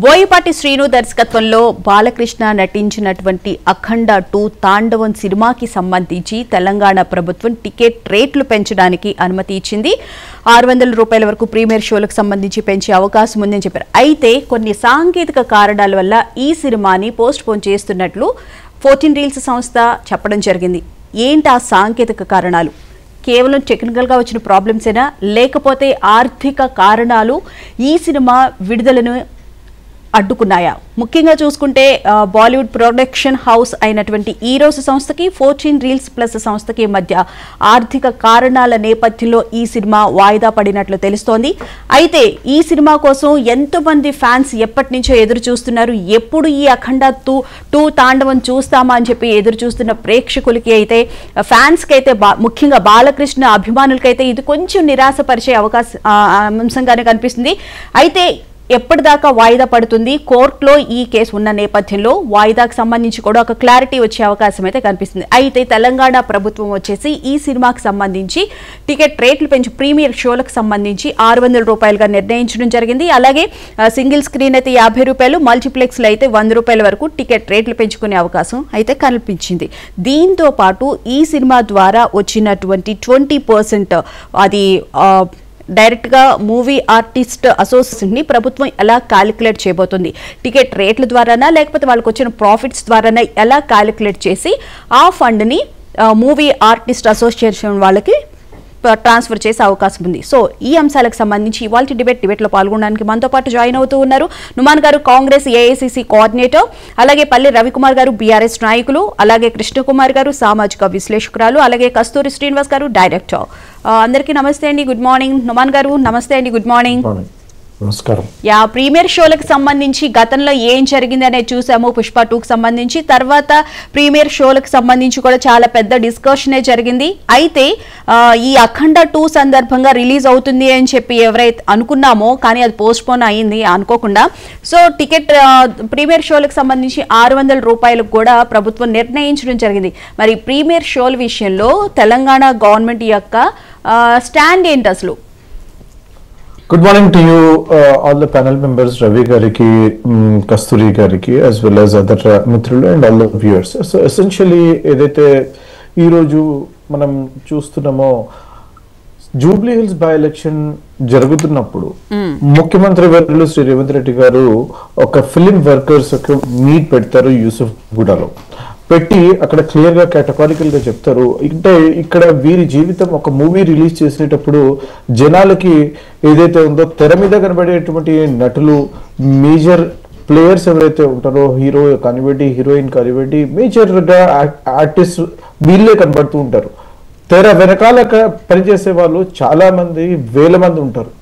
బోయపాటి శ్రీను దర్శకత్వంలో బాలకృష్ణ నటించినటువంటి అఖండ 2 తాండవం సినిమాకి సంబంధించి తెలంగాణ ప్రభుత్వం టికెట్ రేట్లు పెంచడానికి అనుమతి ఇచ్చింది. 600 రూపాయల వరకు ప్రీమియర్ షోలకు సంబంధించి పెంచే అవకాశం ఉందని చెప్పారు. అయితే కొన్ని సాంకేతిక కారణాల వల్ల ఈ సినిమాని పోస్ట్ పోన్ చేస్తున్నట్లు 14 రీల్స్ సంస్థ చెప్పడం జరిగింది. ఏంటి ఆ సాంకేతిక కారణాలు? కేవలం టెక్నికల్గా వచ్చిన ప్రాబ్లమ్సేనా, లేకపోతే ఆర్థిక కారణాలు ఈ సినిమా విడుదలను అడ్డుకున్నాయా? ముఖ్యంగా చూసుకుంటే బాలీవుడ్ ప్రొడక్షన్ హౌస్ అయినటువంటి ఈరోజు సంస్థకి 14 రీల్స్ ప్లస్ సంస్థకి మధ్య ఆర్థిక కారణాల నేపథ్యంలో ఈ సినిమా వాయిదా పడినట్లు తెలుస్తోంది. అయితే ఈ సినిమా కోసం ఎంతోమంది ఫ్యాన్స్ ఎప్పటి నుంచో ఎదురు చూస్తున్నారు. ఎప్పుడు ఈ అఖండ 2 తాండవం చూస్తామా అని చెప్పి ఎదురు చూస్తున్న ప్రేక్షకులకి అయితే, ఫ్యాన్స్కి అయితే, ముఖ్యంగా బాలకృష్ణ అభిమానులకైతే ఇది కొంచెం నిరాశపరిచే అంశంగానే కనిపిస్తుంది. అయితే ఎప్పటిదాకా వాయిదా పడుతుంది? కోర్టులో ఈ కేసు ఉన్న నేపథ్యంలో వాయిదాకు సంబంధించి కూడా ఒక క్లారిటీ వచ్చే అవకాశం అయితే కనిపిస్తుంది. అయితే తెలంగాణ ప్రభుత్వం వచ్చేసి ఈ సినిమాకి సంబంధించి టికెట్ రేట్లు పెంచి ప్రీమియర్ షోలకు సంబంధించి 600 రూపాయలుగా నిర్ణయించడం జరిగింది. అలాగే సింగిల్ స్క్రీన్ అయితే 50 రూపాయలు, మల్టీప్లెక్స్లో అయితే 100 రూపాయల వరకు టికెట్ రేట్లు పెంచుకునే అవకాశం అయితే కనిపించింది. దీంతో పాటు ఈ సినిమా ద్వారా వచ్చినటువంటి 20% అది డైరెక్ట్గా మూవీ ఆర్టిస్ట్ అసోసియేషన్ని ప్రభుత్వం ఎలా క్యాలిక్యులేట్ చేయబోతుంది? టికెట్ రేట్ల ద్వారానా, లేకపోతే వాళ్ళకి వచ్చిన ప్రాఫిట్స్ ద్వారానా ఎలా క్యాలిక్యులేట్ చేసి ఆ ఫండ్ని మూవీ ఆర్టిస్ట్ అసోసియేషన్ వాళ్ళకి ట్రాన్స్ఫర్ చేసే అవకాశం ఉంది. సో ఈ అంశాలకు సంబంధించి ఇవాళ డిబేట్లో పాల్గొనడానికి మనతో పాటు జాయిన్ అవుతూ ఉన్నారు నుమాన్ గారు, కాంగ్రెస్ ఏఐసిసి కోఆర్డినేటర్, అలాగే పల్లి రవికుమార్ గారు, బీఆర్ఎస్ నాయకులు, అలాగే కృష్ణకుమార్ గారు, సామాజిక విశ్లేషకురాలు, అలాగే కస్తూరి శ్రీనివాస్ గారు, డైరెక్టర్. అందరికీ నమస్తే అండి, గుడ్ మార్నింగ్. నుమాన్ గారు నమస్తే అండి, గుడ్ మార్నింగ్. నమస్కారం. ప్రీమియర్ షోలకు సంబంధించి గతంలో ఏం జరిగింది అనేది చూసాము. పుష్ప 2కి సంబంధించి, తర్వాత ప్రీమియర్ షోలకు సంబంధించి కూడా చాలా పెద్ద డిస్కషనే జరిగింది. అయితే ఈ అఖండ 2 సందర్భంగా రిలీజ్ అవుతుంది అని చెప్పి ఎవరైతే అనుకున్నామో, కానీ అది పోస్ట్ పోన్ అయింది అనుకోకుండా. సో టికెట్ ప్రీమియర్ షోలకు సంబంధించి 600 రూపాయలకు కూడా ప్రభుత్వం నిర్ణయించడం జరిగింది. మరి ప్రీమియర్ షోల విషయంలో తెలంగాణ గవర్నమెంట్ యొక్క స్టాండ్ ఏంటి అసలు? Good morning to you, all the panel members, Ravi Gariki, Kasturi Gariki, as well as other Mitrulu and all the viewers. So essentially, ఏదైతే ఈరోజు మనం చూస్తున్నామో, జూబ్లీ హిల్స్ బై ఎలక్షన్ జరుగుతున్నప్పుడు ముఖ్యమంత్రి వర్యులు శ్రీ రేవంత్ రెడ్డి గారు ఒక ఫిలిం వర్కర్స్ మీట్ పెడతారు యూసుఫ్ గూడలో. పెట్టి అక్కడ క్లియర్ గా కేటగారికల్ గా చెప్తారు, అంటే ఇక్కడ వీరి జీవితం ఒక మూవీ రిలీజ్ చేసేటప్పుడు జనాలకి ఏదైతే ఉందో తెర మీద కనబడేటువంటి నటులు, మేజర్ ప్లేయర్స్ ఎవరైతే ఉంటారో, హీరో కానివ్వండి, హీరోయిన్ కానివ్వండి, మేజర్ గా ఆర్టిస్ట్ వీళ్ళే కనబడుతూ ఉంటారు. తెర వెనకాల పనిచేసే వాళ్ళు చాలా మంది, వేల మంది ఉంటారు.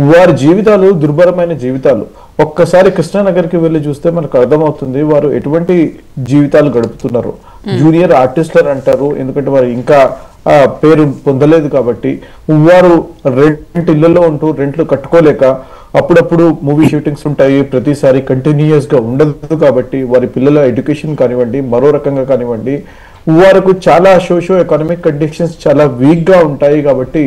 వారి జీవితాలు దుర్భరమైన జీవితాలు. ఒక్కసారి కృష్ణానగర్కి వెళ్ళి చూస్తే మనకు అర్థమవుతుంది వారు ఎటువంటి జీవితాలు గడుపుతున్నారు. జూనియర్ ఆర్టిస్టర్ అంటారు, ఎందుకంటే వారు ఇంకా పేరు పొందలేదు కాబట్టి. వారు రెంట్ ఇళ్లలో ఉంటూ రెంట్లు కట్టుకోలేక అప్పుడప్పుడు మూవీ షూటింగ్స్ ఉంటాయి, ప్రతిసారి కంటిన్యూస్ గా ఉండదు కాబట్టి వారి పిల్లల ఎడ్యుకేషన్ కానివ్వండి, మరో రకంగా కానివ్వండి, వారికి చాలా సోషో ఎకనామిక్ కండిషన్స్ చాలా వీక్ గా ఉంటాయి. కాబట్టి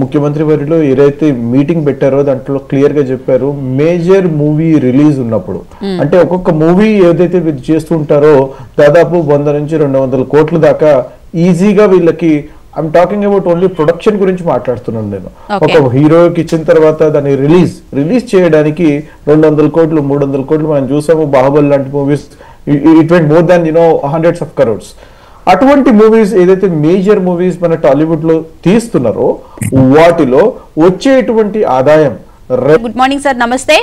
ముఖ్యమంత్రి వారిలో ఏదైతే మీటింగ్ పెట్టారో దాంట్లో క్లియర్ గా చెప్పారు, మేజర్ మూవీ రిలీజ్ ఉన్నప్పుడు, అంటే ఒక్కొక్క మూవీ ఏదైతే వీళ్ళు చేస్తూ ఉంటారో దాదాపు 100 నుంచి 200 కోట్ల దాకా ఈజీగా వీళ్ళకి, I'm talking about only production గురించి మాట్లాడుతున్నాను నేను. ఒక హీరోకి ఇచ్చిన తర్వాత దాన్ని రిలీజ్ చేయడానికి 200 కోట్లు 300 కోట్లు మనం చూసాము. బాహుబలి లాంటి movies, it went more than hundreds of crores. అటువంటి మూవీస్ ఏదైతే మేజర్ మూవీస్ మన టాలీవుడ్ లో తీస్తున్నారో వాటిలో వచ్చేటువంటి ఆదాయం. గుడ్ మార్నింగ్ సార్, నమస్తే.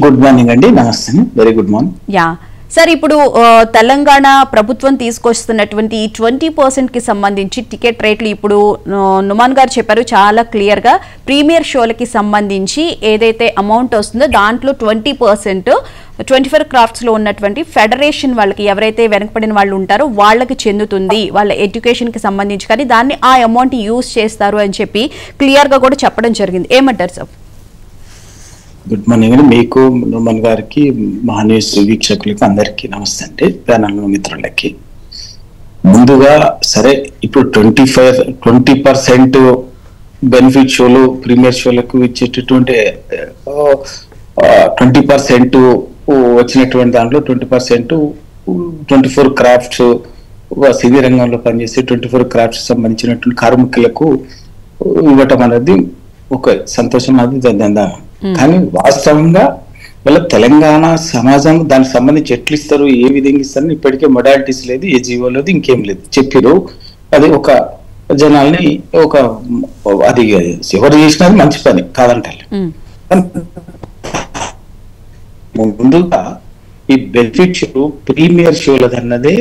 గుడ్ మార్నింగ్ అండి, నమస్తే, వెరీ గుడ్ మార్నింగ్. సార్, ఇప్పుడు తెలంగాణ ప్రభుత్వం తీసుకొస్తున్నటువంటి 20% కి సంబంధించి టికెట్ రేట్లు ఇప్పుడు నుమాన్ గారు చెప్పారు చాలా క్లియర్ గా. ప్రీమియర్ షోలకి సంబంధించి ఏదైతే అమౌంట్ వస్తుందో దాంట్లో 20% 24 క్రాఫ్ట్స్ లో ఉన్నటువంటి ఫెడరేషన్ వాళ్ళకి, ఎవరైతే వెనకబడిన వాళ్ళు ఉంటారో వాళ్ళకి చెందుతుంది, వాళ్ళ ఎడ్యుకేషన్ కి సంబంధించి. కానీ దాన్ని ఆ అమౌంట్ యూజ్ చేస్తారు అని చెప్పి క్లియర్ గా కూడా చెప్పడం జరిగింది. ఏమంటారు సార్? గుడ్ మార్నింగ్ అండి, మీకు, నుమన్ గారికి, మహాన్యూస్ వీక్షకులకి అందరికీ నమస్తే అండి, ప్యానల్ మిత్రులకి. ముందుగా సరే, ఇప్పుడు 20% బెనిఫిట్ షోలు ప్రీమియర్ షోలకు ఇచ్చేటటువంటి 20% వచ్చినటువంటి దాంట్లో 20% 24 క్రాఫ్ట్స్ సినీ రంగంలో పనిచేసే 24 క్రాఫ్ట్స్ సంబంధించినటువంటి కార్మికులకు ఇవ్వటం అనేది ఒక సంతోషం, అది కానీ వాస్తవంగా వాళ్ళ తెలంగాణ సమాజం దానికి సంబంధించి ఎట్లు ఇస్తారు, ఏ విధంగా ఇస్తారు ఇప్పటికే మొడాలిటీస్ లేదు, ఏ జీవో లేదు, ఇంకేం లేదు. చెప్పిరు అది ఒక జనాల్ని ఒక అది ఎవరు చేసినది మంచి పని కాదంటారు. ముందుగా ఈ బెనిఫిట్ షో ప్రీమియర్ షోలది అన్నదే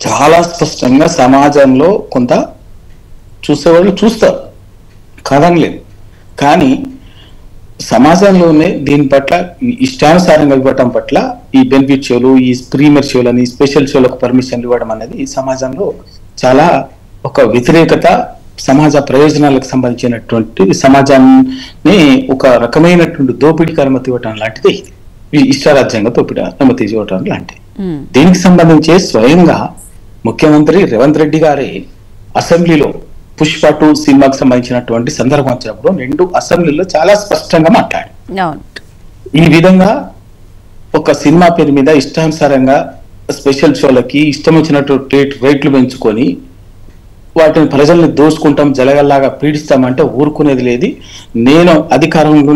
చాలా స్పష్టంగా సమాజంలో కొంత చూసేవాళ్ళు చూస్తారు కాదనలేదు, కానీ సమాజంలోనే దీని పట్ల ఇష్టానుసారంగా ఇవ్వటం పట్ల ఈ బెనిఫిట్ షోలు, ఈ ప్రీమియర్ షోలని, స్పెషల్ షోలకు పర్మిషన్లు ఇవ్వడం అనేది ఈ సమాజంలో చాలా ఒక వ్యతిరేకత, సమాజ ప్రయోజనాలకు సంబంధించినటువంటి సమాజాన్ని ఒక రకమైనటువంటి దోపిడీకి అనుమతి ఇవ్వటం లాంటిది ఇది ఇష్టారాజ్యంగా దోపిడీ అనుమతి ఇవ్వటం లాంటిది. దీనికి సంబంధించి స్వయంగా ముఖ్యమంత్రి రేవంత్ రెడ్డి గారి అసెంబ్లీలో పుష్ప 2 సినిమాకి సంబంధించినటువంటి సందర్భం వచ్చినప్పుడు 2 అసెంబ్లీలో చాలా స్పష్టంగా మాట్లాడారు. ఈ విధంగా ఒక సినిమా పేరు మీద ఇష్టానుసారంగా స్పెషల్ షోలకి ఇష్టం వచ్చినట్టు రేట్లు పెంచుకొని వాటిని ప్రజల్ని దోసుకుంటాం, జలగల్లాగా పీడిస్తామంటే ఊరుకునేది లేదు. నేను అధికారంలో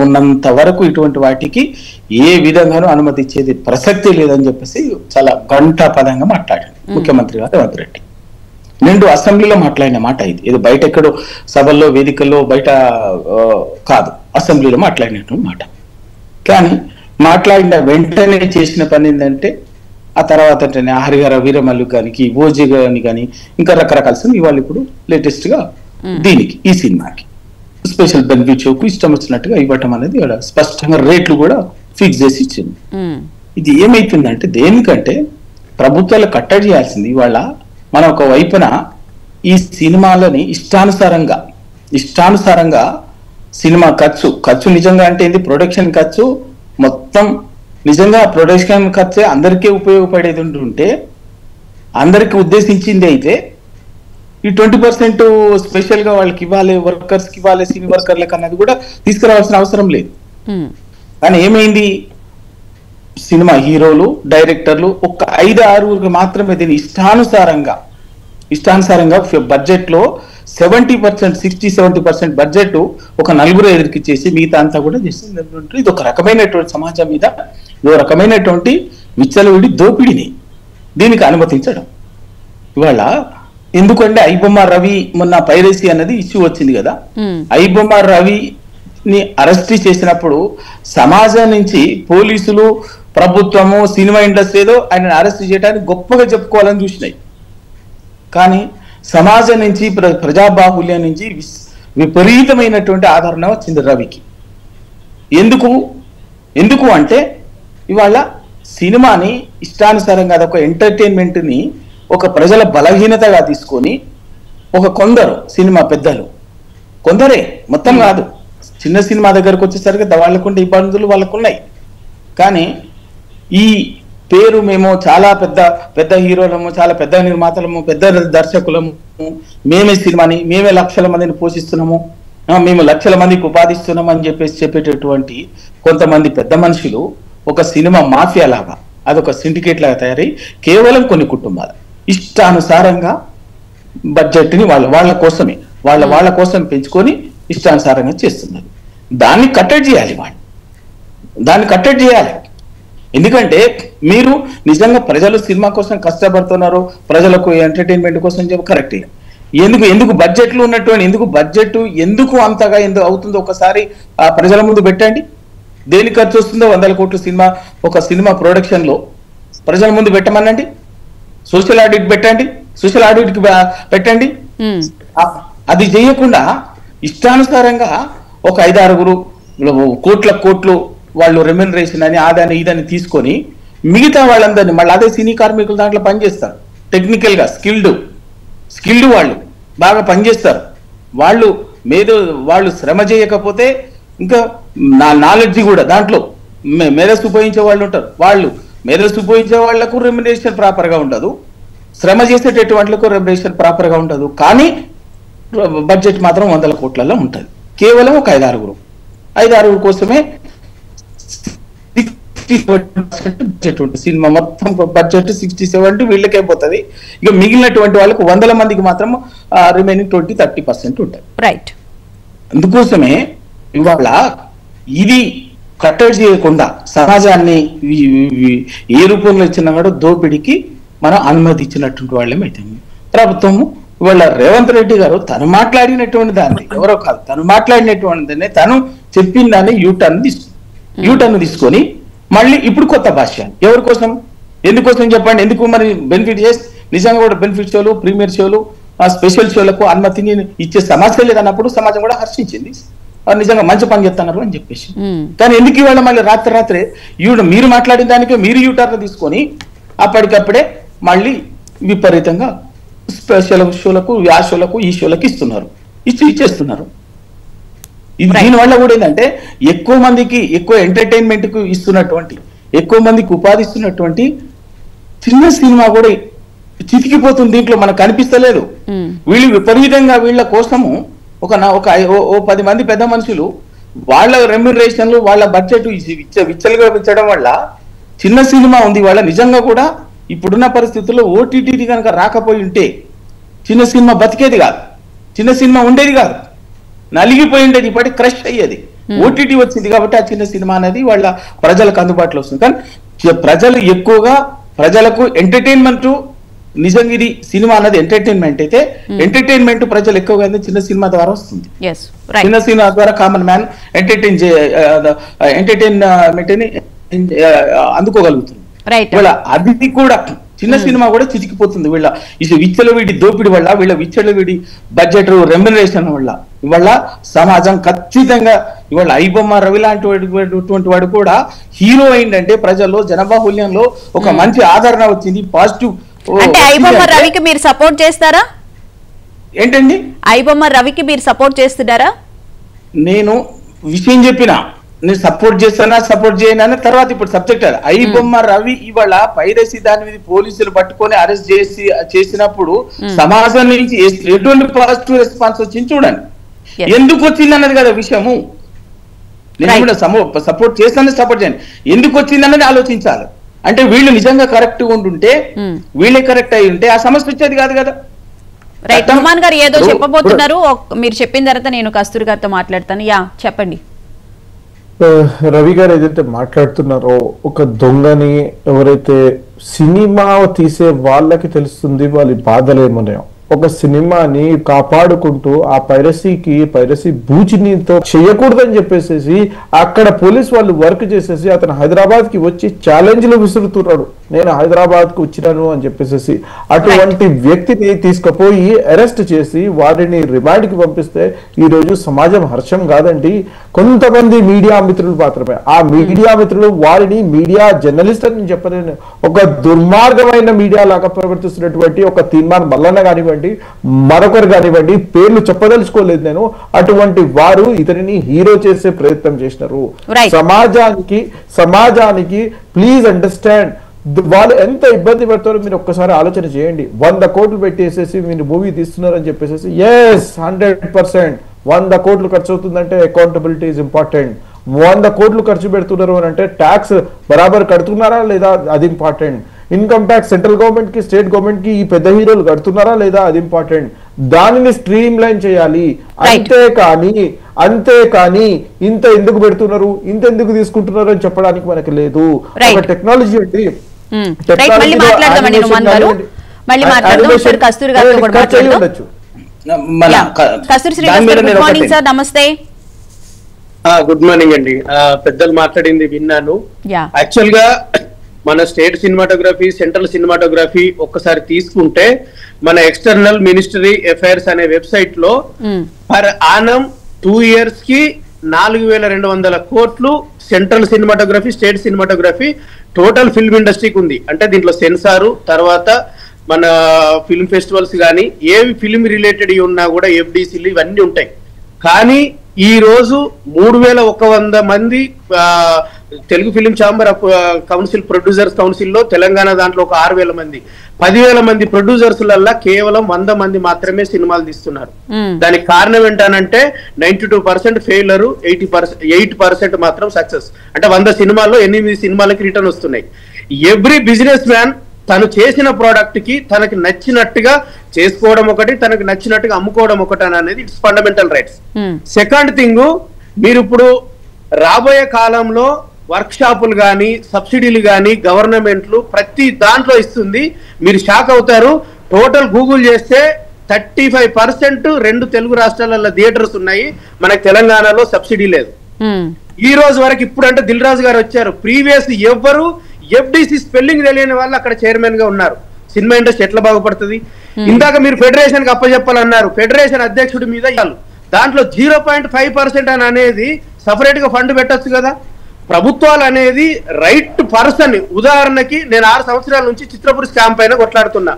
ఉన్నంత వరకు ఇటువంటి వాటికి ఏ విధంగానూ అనుమతి ఇచ్చేది ప్రసక్తి లేదని చెప్పేసి చాలా ఘంటాపదంగా మాట్లాడారు ముఖ్యమంత్రి గారు రేవంత్ రెడ్డి. 2 అసెంబ్లీలో మాట్లాడిన మాట ఇది, ఇది బయట ఎక్కడో సభల్లో వేదికల్లో బయట కాదు, అసెంబ్లీలో మాట్లాడినటువంటి మాట. కానీ మాట్లాడిన వెంటనే చేసిన పని ఏంటంటే ఆ తర్వాత హరిహర వీరమల్లు కానీ ఓజీ కానీ ఇంకా రకరకాల సినిమా ఇవాళ ఇప్పుడు లేటెస్ట్ గా దీనికి ఈ సినిమాకి స్పెషల్ బెనిఫిట్ షోకు ఇష్టం వచ్చినట్టుగా ఇవ్వటం అనేది స్పష్టంగా రేట్లు కూడా ఫిక్స్ చేసి ఇచ్చింది. ఇది ఏమైతుందంటే దేనికంటే ప్రభుత్వాలు కట్టడి చేయాల్సింది. ఇవాళ మనం ఒక వైపున ఈ సినిమాలని ఇష్టానుసారంగా సినిమా ఖర్చు నిజంగా అంటే ఏంది, ప్రొడక్షన్ ఖర్చు మొత్తం నిజంగా ప్రొడక్షన్ ఖర్చే అందరికీ ఉపయోగపడేది ఉంటుంటే, అందరికి ఉద్దేశించింది అయితే ఈ 20% స్పెషల్ గా వాళ్ళకి ఇవ్వాలి, వర్కర్స్కి ఇవ్వాలి, సినీ వర్కర్లకు అన్నది కూడా తీసుకురావాల్సిన అవసరం లేదు. కానీ ఏమైంది, సినిమా హీరోలు, డైరెక్టర్లు ఒక 5-6 మాత్రమే దీన్ని ఇష్టానుసారంగా బడ్జెట్ లో 60-70% బడ్జెట్ ఒక 4 ఎదురుకిచ్చేసి మిగతా అంతా కూడా చేస్తుంది. ఇది ఒక రకమైనటువంటి సమాజం మీద ఇది రకమైనటువంటి విచ్చలవిడి దోపిడిని దీనికి అనుమతించడం. ఇవాళ ఎందుకంటే ఐబొమ్మ రవి మొన్న పైరసీ అన్నది ఇష్యూ వచ్చింది కదా, ఐబొమ్మ రవిని అరెస్ట్ చేసినప్పుడు సమాజం నుంచి పోలీసులు, ప్రభుత్వము, సినిమా ఇండస్ట్రీ ఏదో ఆయన అరెస్ట్ చేయడానికి గొప్పగా చెప్పుకోవాలని చూసినాయి. కానీ సమాజం నుంచి ప్రజాబాహుల్యం నుంచి విపరీతమైనటువంటి ఆదరణ వచ్చింది రవికి. ఎందుకు అంటే ఇవాళ సినిమాని ఇష్టానుసారంగా అదొక ఎంటర్టైన్మెంట్ ని ఒక ప్రజల బలహీనతగా తీసుకొని ఒక కొందరు సినిమా పెద్దలు, కొందరే మొత్తం కాదు, చిన్న సినిమా దగ్గరకు వచ్చేసరికి వాళ్ళకుండే ఇబ్బందులు వాళ్ళకున్నాయి. కానీ ఈ పేరు మేము చాలా పెద్ద హీరోలము, చాలా పెద్ద నిర్మాతలము, పెద్ద దర్శకులము, మేమే లక్షల మందిని పోషిస్తున్నాము, మేము లక్షల మందికి ఉపాధిస్తున్నాము అని చెప్పేటటువంటి కొంతమంది పెద్ద మనుషులు ఒక సినిమా మాఫియా లాగా, అదొక సిండికేట్ లాగా తయారై కేవలం కొన్ని కుటుంబాలు ఇష్టానుసారంగా బడ్జెట్ ని వాళ్ళ కోసం పెంచుకొని ఇష్టానుసారంగా చేస్తున్నారు. దాన్ని కట్టడి చేయాలి. ఎందుకంటే మీరు నిజంగా ప్రజలు సినిమా కోసం కష్టపడుతున్నారు, ప్రజలకు ఎంటర్టైన్మెంట్ కోసం కరెక్ట్. ఎందుకు బడ్జెట్లు ఉన్నటువంటి ఎందుకు అంతగా అవుతుందో ఒకసారి ఆ ప్రజల ముందు పెట్టండి. దేనికి ఖర్చు వస్తుందో 100 కోట్ల సినిమా, ఒక సినిమా ప్రొడక్షన్ లో ప్రజల ముందు పెట్టమనండి. సోషల్ ఆడిట్ పెట్టండి. అది చేయకుండా ఇష్టానుసారంగా ఒక 5-6 కోట్లు వాళ్ళు రెమ్యునరేషన్ అని అదని ఇదని తీసుకొని మిగతా వాళ్ళందరినీ మళ్ళీ అదే సినీ కార్మికులు దాంట్లో పనిచేస్తారు, టెక్నికల్ గా స్కిల్డ్ వాళ్ళు బాగా పనిచేస్తారు. వాళ్ళు శ్రమ చేయకపోతే ఇంకా నాలెడ్జ్ కూడా దాంట్లో మేధస్సు ఉపయోగించే వాళ్ళు ఉంటారు. మేధస్సు ఉపయోగించే వాళ్లకు రెమ్యునరేషన్ ప్రాపర్ గా ఉండదు, శ్రమ చేసేటటువంటి రెమ్యునరేషన్ ప్రాపర్ గా ఉండదు. కానీ బడ్జెట్ మాత్రం 100 కోట్లలో ఉంటుంది, కేవలం ఒక 5-6. 5-6 కోసమే 60% ఉంటుంది. సినిమా మొత్తం బడ్జెట్ 60-70 వీళ్ళకే పోతుంది. ఇక మిగిలినటువంటి వాళ్ళకు 100 మందికి మాత్రం రిమైనింగ్ 20-30% ఉంటుంది. రైట్. అందుకోసమే ఇవాళ ఇది కట్టడి చేయకుండా సమాజాన్ని ఏ రూపంలో ఇచ్చినా కూడా దోపిడికి మనం అనుమతి ఇచ్చినటువంటి వాళ్ళమైతే ప్రభుత్వము ఇవాళ రేవంత్ రెడ్డి గారు తను మాట్లాడినటువంటి దాన్ని ఎవరో కాదు, తను మాట్లాడినటువంటి దాన్ని తను చెప్పిన దాన్ని యూటర్న్ తీసుకొని మళ్ళీ ఇప్పుడు కొత్త భాష్య ఎవరి కోసం ఎందుకోసం చెప్పండి. ఎందుకు మరి బెనిఫిట్ చేసి నిజంగా కూడా బెనిఫిట్ షోలు, ప్రీమియర్ షోలు, స్పెషల్ షోలకు అనుమతిని ఇచ్చే సమస్య లేదన్నప్పుడు సమాజం కూడా హర్షించింది. నిజంగా మంచి పని చెప్తున్నారు అని చెప్పేసి. కానీ ఎందుకు ఇవాళ మళ్ళీ రాత్రే మీరు మాట్లాడిన దానికే మీరు యూటర్న్ తీసుకొని అప్పటికప్పుడే మళ్ళీ విపరీతంగా స్పెషల్ షోలకు, ఆ షోలకు, ఈ షోలకు ఇచ్చేస్తున్నారు. దీనివల్ల కూడా ఏంటంటే ఎక్కువ మందికి ఎక్కువ ఎంటర్టైన్మెంట్ కు ఇస్తున్నటువంటి, ఎక్కువ మందికి ఉపాధి ఇస్తున్నటువంటి చిన్న సినిమా కూడా చితికిపోతుంది. దీంట్లో మనకు కనిపిస్తలేదు. వీళ్ళు విపరీతంగా వీళ్ళ కోసము ఒక 10 మంది పెద్ద మనుషులు వాళ్ళ రెమ్యునరేషన్లు, వాళ్ళ బడ్జెట్ విచ్చలుగా పెంచడం వల్ల చిన్న సినిమా ఉంది. వాళ్ళ నిజంగా కూడా ఇప్పుడున్న పరిస్థితుల్లో ఓటీటీ కనుక రాకపోయి ఉంటే చిన్న సినిమా బతికేది కాదు, చిన్న సినిమా ఉండేది కాదు, నలిగిపోయి ఉండేది, ఇప్పటి క్రష్ అయ్యేది. ఓటీటీ వచ్చింది కాబట్టి ఆ చిన్న సినిమా అనేది వాళ్ళ ప్రజలకు అందుబాటులో వస్తుంది. కానీ ప్రజలు ఎక్కువగా ప్రజలకు ఎంటర్టైన్మెంట్, నిజంగా ఇది సినిమా అన్నది ఎంటర్టైన్మెంట్ అయితే ఎంటర్టైన్మెంట్ ప్రజలు ఎక్కువగా చిన్న సినిమా ద్వారా వస్తుంది. చిన్న సినిమా ద్వారా కామన్ మ్యాన్ ఎంటర్టైన్మెంట్ ని అందుకోగలుగుతుంది. అది కూడా చిన్న సినిమా కూడా చితికిపోతుంది వీళ్ళ విచ్చలవిడి దోపిడి వల్ల, వీళ్ళ విచ్చలవిడి బడ్జెట్ రెమ్యునరేషన్ వల్ల. ఇవాళ సమాజం ఖచ్చితంగా ఇవాళ ఐబొమ్మ రవి లాంటి వాడు కూడా హీరో అయిందంటే ప్రజల్లో జనబాహుల్యంలో ఒక మంచి ఆదరణ వచ్చింది, పాజిటివ్. అంటే ఐబొమ్మ రవికి మీరు సపోర్ట్ చేస్తారా? ఏంటండి ఐబొమ్మ రవికి మీరు సపోర్ట్ చేస్తున్నారా? నేను విషయం చెప్పినా, నేను సపోర్ట్ చేస్తానా సపోర్ట్ చేయనా తర్వాత ఇప్పుడు సబ్జెక్ట్ అది. ఐబొమ్మ రవి ఇవాళ పైరసీ దాని మీద పోలీసులు పట్టుకొని అరెస్ట్ చేసినప్పుడు సమాజం నుంచి ఎటువంటి పాజిటివ్ రెస్పాన్స్ వచ్చింది చూడండి. ఎందుకు వచ్చింది అన్నది కదా విషయము. నేను కూడా సపోర్ట్ చేస్తాను, సపోర్ట్ చేయండి. ఎందుకు వచ్చింది అన్నది ఆలోచించాలి. అంటే వీళ్ళు నిజంగా కరెక్ట్ ఉండుంటే, వీళ్ళే కరెక్ట్ అయి ఉంటే ఆ సమస్య వచ్చేది కాదు కదా. రైట్. హనుమాన్ గారు ఏదో చెప్పబోతున్నారు, మీరు చెప్పిన తర్వాత నేను కస్తూరి గారితో మాట్లాడతాను. చెప్పండి. రవి గారు ఏదైతే మాట్లాడుతున్నారో, ఒక దొంగని ఎవరైతే సినిమా తీసే వాళ్ళకి తెలుస్తుంది వాళ్ళ బాధలు ఏమన్నాయో. ఒక సినిమాని కాపాడుకుంటూ ఆ పైరసీ బూచినితో చేయకూడదని చెప్పేసి అక్కడ పోలీస్ వాళ్ళు వర్క్ చేసేసి అతను హైదరాబాద్ కి వచ్చి ఛాలెంజ్లు విసురుతున్నాడు, నేను హైదరాబాద్ కు వచ్చినాను అని చెప్పేసి. అటువంటి వ్యక్తిని తీసుకుపోయి అరెస్ట్ చేసి వారిని రిమాండ్ కి పంపిస్తే ఈ రోజు సమాజం హర్షం కాదండి. కొంతమంది మీడియా మిత్రులు మాత్రమే, ఆ మీడియా మిత్రులు వారిని మీడియా జర్నలిస్ట్ అని చెప్పలేను, ఒక దుర్మార్గమైన మీడియా లాగా ప్రవర్తిస్తున్నటువంటి ఒక తీర్మాన్ మల్లన్న కానివ్వండి, మరొకరు కానివ్వండి, పేర్లు చెప్పదలుచుకోలేదు నేను, అటువంటి వారు ఇతనిని హీరో చేసే ప్రయత్నం చేసినారు. సమాజానికి ప్లీజ్ అండర్స్టాండ్, వాళ్ళు ఎంత ఇబ్బంది పెడతారో మీరు ఒక్కసారి ఆలోచన చేయండి. 100 కోట్లు పెట్టేసేసి మీరు మూవీ తీస్తున్నారని చెప్పేసి, ఎస్ 100% 100 కోట్లు ఖర్చు అవుతుందంటే అకౌంటబిలిటీ ఇస్ ఇంపార్టెంట్. 100 కోట్లు ఖర్చు పెడుతున్నారు అని అంటే ట్యాక్స్ బరాబర్ కడుతున్నారా లేదా అది important. Income tax central government కి, స్టేట్ గవర్నమెంట్ కి ఈ పెద్ద హీరోలు కడుతున్నారా లేదా అది ఇంపార్టెంట్. దానిని స్ట్రీమ్ లైన్ చేయాలి. అంతేకాని ఇంత ఎందుకు పెడుతున్నారు, ఇంత ఎందుకు తీసుకుంటున్నారు అని చెప్పడానికి మనకి లేదు. ఒక టెక్నాలజీ అంటే గుడ్ మార్నింగ్ అండి. పెద్దలు మాట్లాడింది విన్నాను. యాక్చువల్ గా మన స్టేట్ సినిమాటోగ్రఫీ, సెంట్రల్ సినిమాటోగ్రఫీ ఒక్కసారి తీసుకుంటే మన ఎక్స్టర్నల్ మినిస్ట్రీ అఫైర్స్ అనే వెబ్సైట్ లో పర్ ఆనం 2 years కి 4200 కోట్లు central cinematography, state cinematography total film ఇండస్ట్రీకి ఉంది. అంటే దీంట్లో సెన్సారు, తర్వాత మన ఫిల్మ్ ఫెస్టివల్స్ కానీ ఏవి ఫిల్మ్ రిలేటెడ్ ఉన్నా కూడా ఎఫ్డిసిలు ఇవన్నీ ఉంటాయి. కానీ ఈ రోజు 3100 మంది Telugu film chamber of council producers కౌన్సిల్లో తెలంగాణ దాంట్లో ఒక 6,000 మంది 10,000 మంది ప్రొడ్యూసర్స్లల్లా కేవలం 100 మంది మాత్రమే సినిమాలు తీస్తున్నారు. దానికి కారణం ఏంటనంటే 92% ఫెయిలర్, 8% మాత్రం సక్సెస్. అంటే 100 సినిమాల్లో 8 సినిమాలకి రిటర్న్ వస్తున్నాయి. ఎవ్రీ బిజినెస్ మ్యాన్ తను చేసిన ప్రోడక్ట్ కి తనకి నచ్చినట్టుగా చేసుకోవడం ఒకటి, తనకి నచ్చినట్టుగా అమ్ముకోవడం ఒకటి అనేది it's fundamental rights. Second thing, మీరు ఇప్పుడు రాబోయే కాలంలో వర్క్ షాపులు కానీ సబ్సిడీలు కానీ గవర్నమెంట్లు ప్రతి దాంట్లో ఇస్తుంది. మీరు షాక్ అవుతారు. టోటల్ గూగుల్ చేస్తే 35% 2 తెలుగు రాష్ట్రాలలో థియేటర్స్ ఉన్నాయి, మనకి తెలంగాణలో సబ్సిడీ లేదు. ఈ రోజు వరకు ఇప్పుడు అంటే దిల్ రాజు గారు వచ్చారు, ప్రీవియస్ ఎవ్వరు ఎఫ్డిసి స్పెల్లింగ్ తెలియని వాళ్ళు అక్కడ చైర్మన్ గా ఉన్నారు. సినిమా ఇండస్ట్రీ ఎట్లా బాగుపడుతుంది? ఇందాక మీరు ఫెడరేషన్ కి అప్పచెప్పాలన్నారు, ఫెడరేషన్ అధ్యక్షుడి మీద దాంట్లో 0.5% అని అనేది సపరేట్ గా ఫండ్ పెట్టచ్చు కదా. ప్రభుత్వాలు అనేది రైట్ పర్సన్, ఉదాహరణకి నేను 6 సంవత్సరాల నుంచి చిత్రపురి స్కామ్ పైన కొట్లాడుతున్నా.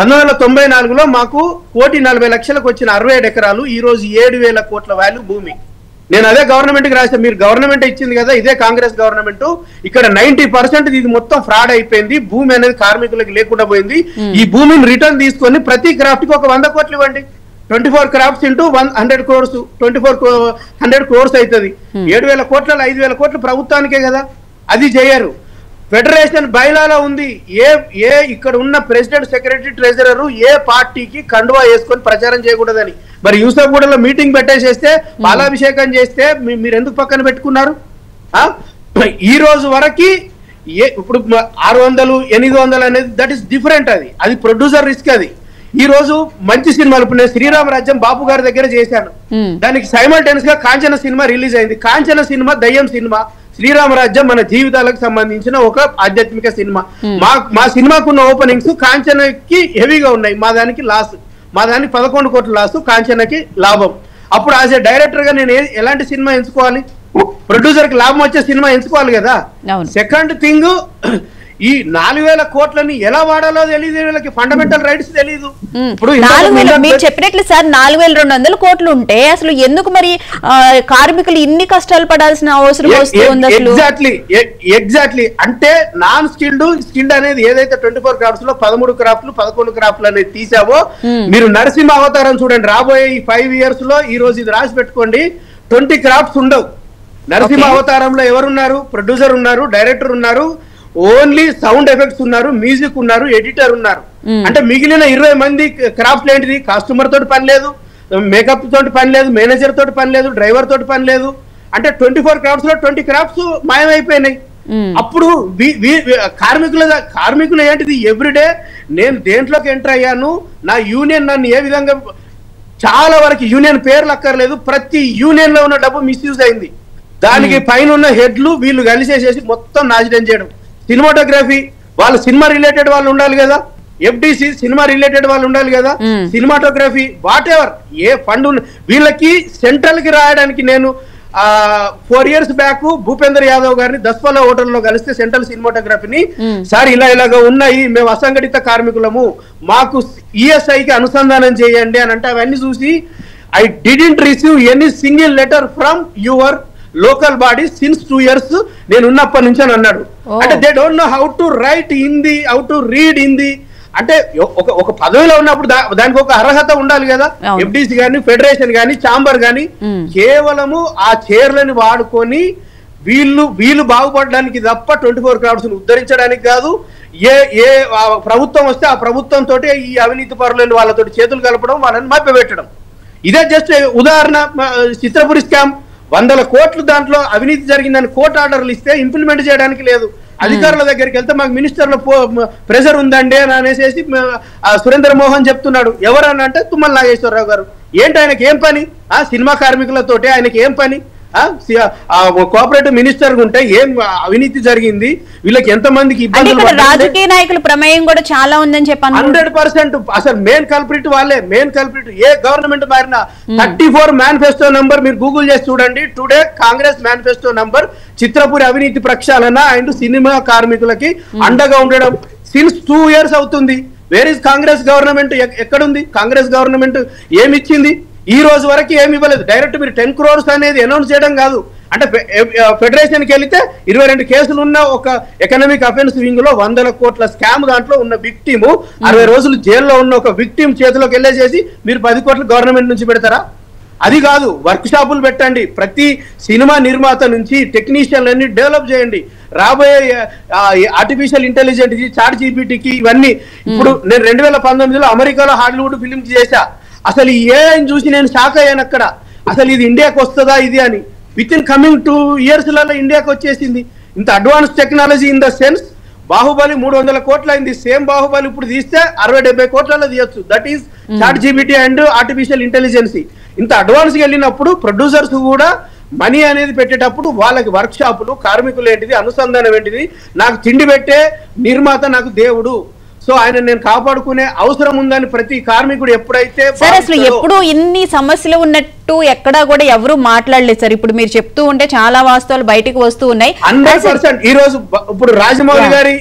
1994లో మాకు 1,40,00,000 వచ్చిన 67 ఎకరాలు ఈ రోజు 7,000 కోట్ల వాల్యూ భూమి. నేను అదే గవర్నమెంట్ కి రాశాను, మీరు గవర్నమెంట్ ఇచ్చింది కదా, ఇదే కాంగ్రెస్ గవర్నమెంట్, ఇక్కడ 90% ఇది మొత్తం ఫ్రాడ్ అయిపోయింది, భూమి అనేది కార్మికులకు లేకుండా పోయింది. ఈ భూమిని రిటర్న్ తీసుకొని ప్రతి క్రాఫ్ట్ కి ఒక 100 కోట్లు ఇవ్వండి. 24 క్రాఫ్ట్స్ ఇంటూ 100 crores, 2400 crores అవుతుంది. 7,000 కోట్లలో 5,000 కోట్లు ప్రభుత్వానికే కదా. అది చేయరు. ఫెడరేషన్ బైలాలో ఉంది, ఏ ఇక్కడ ఉన్న ప్రెసిడెంట్, సెక్రటరీ, ట్రెజరర్ ఏ పార్టీకి కండువా వేసుకొని ప్రచారం చేయకూడదని. మరి యూసఫ్గూడలో మీటింగ్ పెట్టేసేస్తే, పాలాభిషేకం చేస్తే మీరు ఎందుకు పక్కన పెట్టుకున్నారు? ఈ రోజు వరకు ఇప్పుడు 600, 800 అనేది దట్ ఈస్ డిఫరెంట్. అది ప్రొడ్యూసర్ రిస్క్. అది ఈ రోజు మంచి సినిమాలు, ఇప్పుడు నేను శ్రీరామరాజ్యం బాపు గారి దగ్గర చేశాను, దానికి సైమల్టేనియస్ గా కాంచన సినిమా రిలీజ్ అయింది. కాంచన సినిమా దయ్యం సినిమా, శ్రీరామరాజ్యం మన జీవితాలకు సంబంధించిన ఒక ఆధ్యాత్మిక సినిమా. మా సినిమాకున్న ఓపెనింగ్స్ కాంచనకి హెవీగా ఉన్నాయి, మా దానికి లాస్, మా దానికి 11 కోట్ల లాస్, కాంచనకి లాభం. అప్పుడు యాజ్ ఏ డైరెక్టర్ గా నేను ఎలాంటి సినిమా ఎంచుకోవాలి? ప్రొడ్యూసర్ కి లాభం వచ్చే సినిమా ఎంచుకోవాలి కదా. సెకండ్ థింగ్, ఈ 4,000 కోట్లని ఎలా వాడాలో తెలియదు, వీళ్ళకి ఫండమెంటల్ రైట్స్ తెలియదు. ఇప్పుడు మీరు చెప్పినట్లు సార్ 4,200 కోట్లు ఉంటే అసలు ఎందుకు మరి కార్మికులు ఇన్ని కష్టాలు పడాల్సిన అవసరం వస్తుంది? ఎగ్జాక్ట్లీ. అంటే నాన్ స్కిల్డ్ అనేది ఏదైతే 24 క్రాఫ్ట్స్ లో 13 క్రాఫ్ట్లు 11 క్రాఫ్ట్లు అనేది తీసావో, మీరు నరసింహ అవతారం చూడండి, రాబోయే ఈ 5 years లో ఈ రోజు ఇది రాసి పెట్టుకోండి, 20 క్రాఫ్ట్స్ ఉండవు. నరసింహ అవతారంలో ఎవరున్నారు? ప్రొడ్యూసర్ ఉన్నారు, డైరెక్టర్ ఉన్నారు, ఓన్లీ సౌండ్ ఎఫెక్ట్స్ ఉన్నారు, మ్యూజిక్ ఉన్నారు, ఎడిటర్ ఉన్నారు. అంటే మిగిలిన 20 మంది క్రాఫ్ట్ ఏంటిది? కస్టమర్ తోటి పని లేదు, మేకప్ తోటి పని లేదు, మేనేజర్ తోటి పని లేదు, డ్రైవర్ తోటి పని లేదు. అంటే 24 క్రాఫ్ట్స్ లో 20 క్రాఫ్ట్స్ మాయమైపోయినాయి. అప్పుడు కార్మికులు ఏంటిది? ఎవ్రీడే నేను దేంట్లోకి ఎంటర్ అయ్యాను, నా యూనియన్ నన్ను ఏ విధంగా, చాలా వరకు యూనియన్ పేర్లు అక్కర్లేదు, ప్రతి యూనియన్ లో ఉన్న డబ్బు మిస్యూజ్ అయింది. దానికి పైన ఉన్న హెడ్లు వీళ్ళు కలిసేసేసి మొత్తం నాశనం చేయడం. సినిమాటోగ్రఫీ వాళ్ళు సినిమా రిలేటెడ్ వాళ్ళు ఉండాలి కదా, ఎఫ్డిసి సినిమా రిలేటెడ్ వాళ్ళు ఉండాలి కదా, cinematography what ever A fund వీళ్ళకి సెంట్రల్ కి రాయడానికి. నేను 4 years బ్యాక్ భూపేందర్ యాదవ్ గారిని దస్పల్లా హోటల్లో కలిస్తే సెంట్రల్ సినిమాటోగ్రఫీని, సార్ ఇలాగా ఉన్నాయి, మేము అసంఘటిత కార్మికులము, మాకు ఈఎస్ఐకి అనుసంధానం చేయండి అని అంటే, అవన్నీ చూసి I didn't receive any single letter from your local body since 2 years నేను ఉన్నప్పటి నుంచి అని అన్నాడు. అంటే they don't know how to right Hindi, how to read Hindi. అంటే ఒక పదవిలో ఉన్నప్పుడు దానికి ఒక అర్హత ఉండాలి కదా. ఎఫ్డిసి గాని, ఫెడరేషన్ గాని, ఛాంబర్ గాని కేవలము ఆ చైర్లని వాడుకొని వీళ్ళు బాగుపడడానికి తప్ప 24 క్రాఫ్ట్స్ ఉద్ధరించడానికి కాదు. ఏ ప్రభుత్వం వస్తే ఆ ప్రభుత్వం తోటి ఈ అవినీతి పరులని వాళ్ళతో చేతులు కలపడం, వాళ్ళని మభ్యపెట్టడం. ఇదే జస్ట్ ఉదాహరణ. చిత్రపురి స్కామ్ 100 కోట్లు దాంట్లో అవినీతి జరిగిందని కోర్టు ఆర్డర్లు ఇస్తే ఇంప్లిమెంట్ చేయడానికి లేదు. అధికారుల దగ్గరికి వెళ్తే మాకు మినిస్టర్ల ప్రెషర్ ఉందండి అని అనేసి సురేంద్ర మోహన్ చెప్తున్నాడు. ఎవరన్నా అంటే తుమ్మల నాగేశ్వరరావు గారు. ఏంటి ఆయనకి ఏం పని? సినిమా కార్మికులతోటి ఆయనకి ఏం పని? కోఆపరేటివ్ మినిస్టర్ ఉంటే ఏం అవినీతి జరిగింది, వీళ్ళకి ఎంత మందికి ఇబ్బందులు, రాజకీయ నాయకుల ప్రమేయం కూడా చాలా ఉందని చెప్పాను. 100% అసలు మెయిన్ కల్ప్రిట్ వాళ్ళే. మెయిన్ కల్ప్రిట్ ఏ గవర్నమెంట్ మారినా 34 మేనిఫెస్టో నంబర్ మీరు గూగుల్ చేసి చూడండి. Today Congress manifesto number Chitrapuri అవినీతి ప్రక్షాళన అండ్ సినిమా కార్మికులకి అండగా ఉండడం. సిన్స్ 2 years అవుతుంది. Where is Congress government? ఎక్కడుంది కాంగ్రెస్ గవర్నమెంట్? ఏమిచ్చింది? ఈ రోజు వరకు ఏమి ఇవ్వలేదు. డైరెక్ట్ మీరు 10 crores అనేది అనౌన్స్ చేయడం కాదు, అంటే ఫెడరేషన్కి వెళితే 22 కేసులు ఉన్న ఒక ఎకనామిక్ అఫెన్స్ వింగ్ లో 100 కోట్ల స్కామ్ దాంట్లో ఉన్న విక్టిమ్ 60 రోజులు జైల్లో ఉన్న ఒక విక్టిమ్ చేతిలోకి వెళ్ళేసేసి మీరు 10 కోట్లు గవర్నమెంట్ నుంచి పెడతారా? అది కాదు, వర్క్ షాపులు పెట్టండి, ప్రతి సినిమా నిర్మాత నుంచి టెక్నీషియన్లన్నీ డెవలప్ చేయండి. రాబోయే ఆర్టిఫిషియల్ ఇంటెలిజెన్స్ చాట్ జీపీటీకి ఇవన్నీ ఇప్పుడు నేను 2019లో అమెరికాలో హాలీవుడ్ ఫిలిం చేశా. అసలు ఏఐ చూసి నేను షాక్ అయ్యాను అక్కడ. అసలు ఇది ఇండియాకి వస్తుందా ఇది అని. విత్ ఇన్ కమింగ్ 2 years ఇండియాకి వచ్చేసింది. ఇంత advance technology in the sense Baahubali 300 కోట్లు అయింది. సేమ్ బాహుబలి ఇప్పుడు తీస్తే 60-70 కోట్లలో తీయొచ్చు. That is ChatGPT and artificial intelligence. ఇంత అడ్వాన్స్ గా వెళ్ళినప్పుడు ప్రొడ్యూసర్స్ కూడా మనీ అనేది పెట్టేటప్పుడు వాళ్ళకి వర్క్ షాపులు, కార్మికులు ఏంటిది, అనుసంధానం ఏంటిది, నాకు తిండి పెట్టే నిర్మాత నాకు దేవుడు, సో ఆయన నేను కాపాడుకునే అవసరం ఉందని ప్రతి కార్మికుడు ఎప్పుడైతే సార్ అసలు ఎప్పుడు ఇన్ని సమస్యలు ఉన్నట్టు ఎక్కడా కూడా ఎవరు మాట్లాడలేదు సార్. ఇప్పుడు మీరు చెప్తూ ఉంటే చాలా వాస్తవాలు బయటకు వస్తూ ఉన్నాయి. 100% ఈ రోజు ఇప్పుడు రాజమౌళి గారి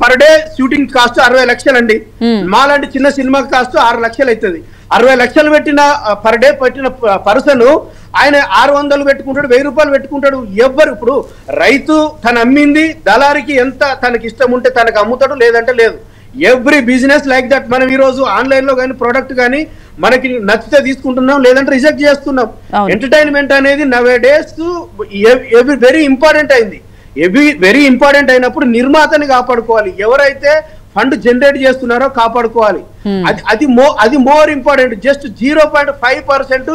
పర్ డే షూటింగ్ కాస్ట్ 60 లక్షలు అండి. మాలాంటి చిన్న సినిమా కాస్ట్ 6 లక్షలు అవుతుంది. 60 లక్షలు పెట్టిన పర్ డే పెట్టిన పర్సన్ ఆయన 600 పెట్టుకుంటాడు, 1000 రూపాయలు పెట్టుకుంటాడు. ఎవ్వరు ఇప్పుడు రైతు తను అమ్మింది దళారికి ఎంత తనకి ఇష్టం ఉంటే తనకు అమ్ముతాడు, లేదంటే లేదు. Every business like that. మనం ఈ రోజు ఆన్లైన్ లో కానీ ప్రోడక్ట్ కానీ మనకి నచ్చితే తీసుకుంటున్నాం, లేదంటే రిజెక్ట్ చేస్తున్నాం. ఎంటర్టైన్మెంట్ అనేది నవే డేస్ వెరీ ఇంపార్టెంట్ అయింది. వెరీ ఇంపార్టెంట్ అయినప్పుడు నిర్మాతని కాపాడుకోవాలి. ఎవరైతే ఫండ్ జనరేట్ చేస్తున్నారో కాపాడుకోవాలి. అది మోర్ ఇంపార్టెంట్. జస్ట్ 0.5%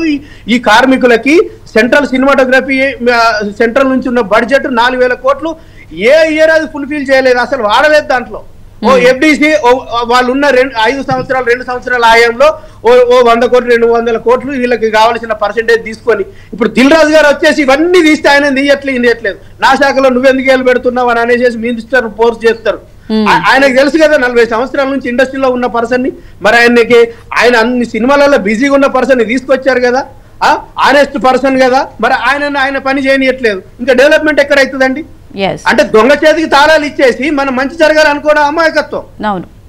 ఈ కార్మికులకి సెంట్రల్ సినిమాటోగ్రఫీ సెంట్రల్ నుంచి ఉన్న బడ్జెట్ 4000 కోట్లు ఏ ఇయర్ అది ఫుల్ఫిల్ చేయలేదు, అసలు వాడలేదు దాంట్లో. ఎఫ్డిసి వాళ్ళు ఉన్న 2 సంవత్సరాల ఆయంలో 100 కోట్లు 200 కోట్లు వీళ్ళకి కావాల్సిన పర్సెంటేజ్ తీసుకొని ఇప్పుడు దిల్ రాజు గారు వచ్చేసి ఇవన్నీ తీస్తే ఆయన తీయట్లేదు. నా శాఖలో నువ్వెందుకు ఏళ్ళు పెడుతున్నావు అని అనేసి మినిస్టర్ ఫోర్స్ చేస్తారు. ఆయనకు తెలుసు కదా 40 సంవత్సరాల నుంచి ఇండస్ట్రీలో ఉన్న పర్సన్ ని. మరి ఆయన అన్ని సినిమాలలో బిజీగా ఉన్న పర్సన్ ని తీసుకొచ్చారు కదా, ఆనెస్ట్ పర్సన్ కదా, మరి ఆయన పని చేయనియట్లేదు. ఇంకా డెవలప్మెంట్ ఎక్కడ అవుతుందండి? అంటే దొంగ చేతికి తాళాలు ఇచ్చేసి మనం మంచి జరగాలి అనుకోవడం అమాయకత్వం.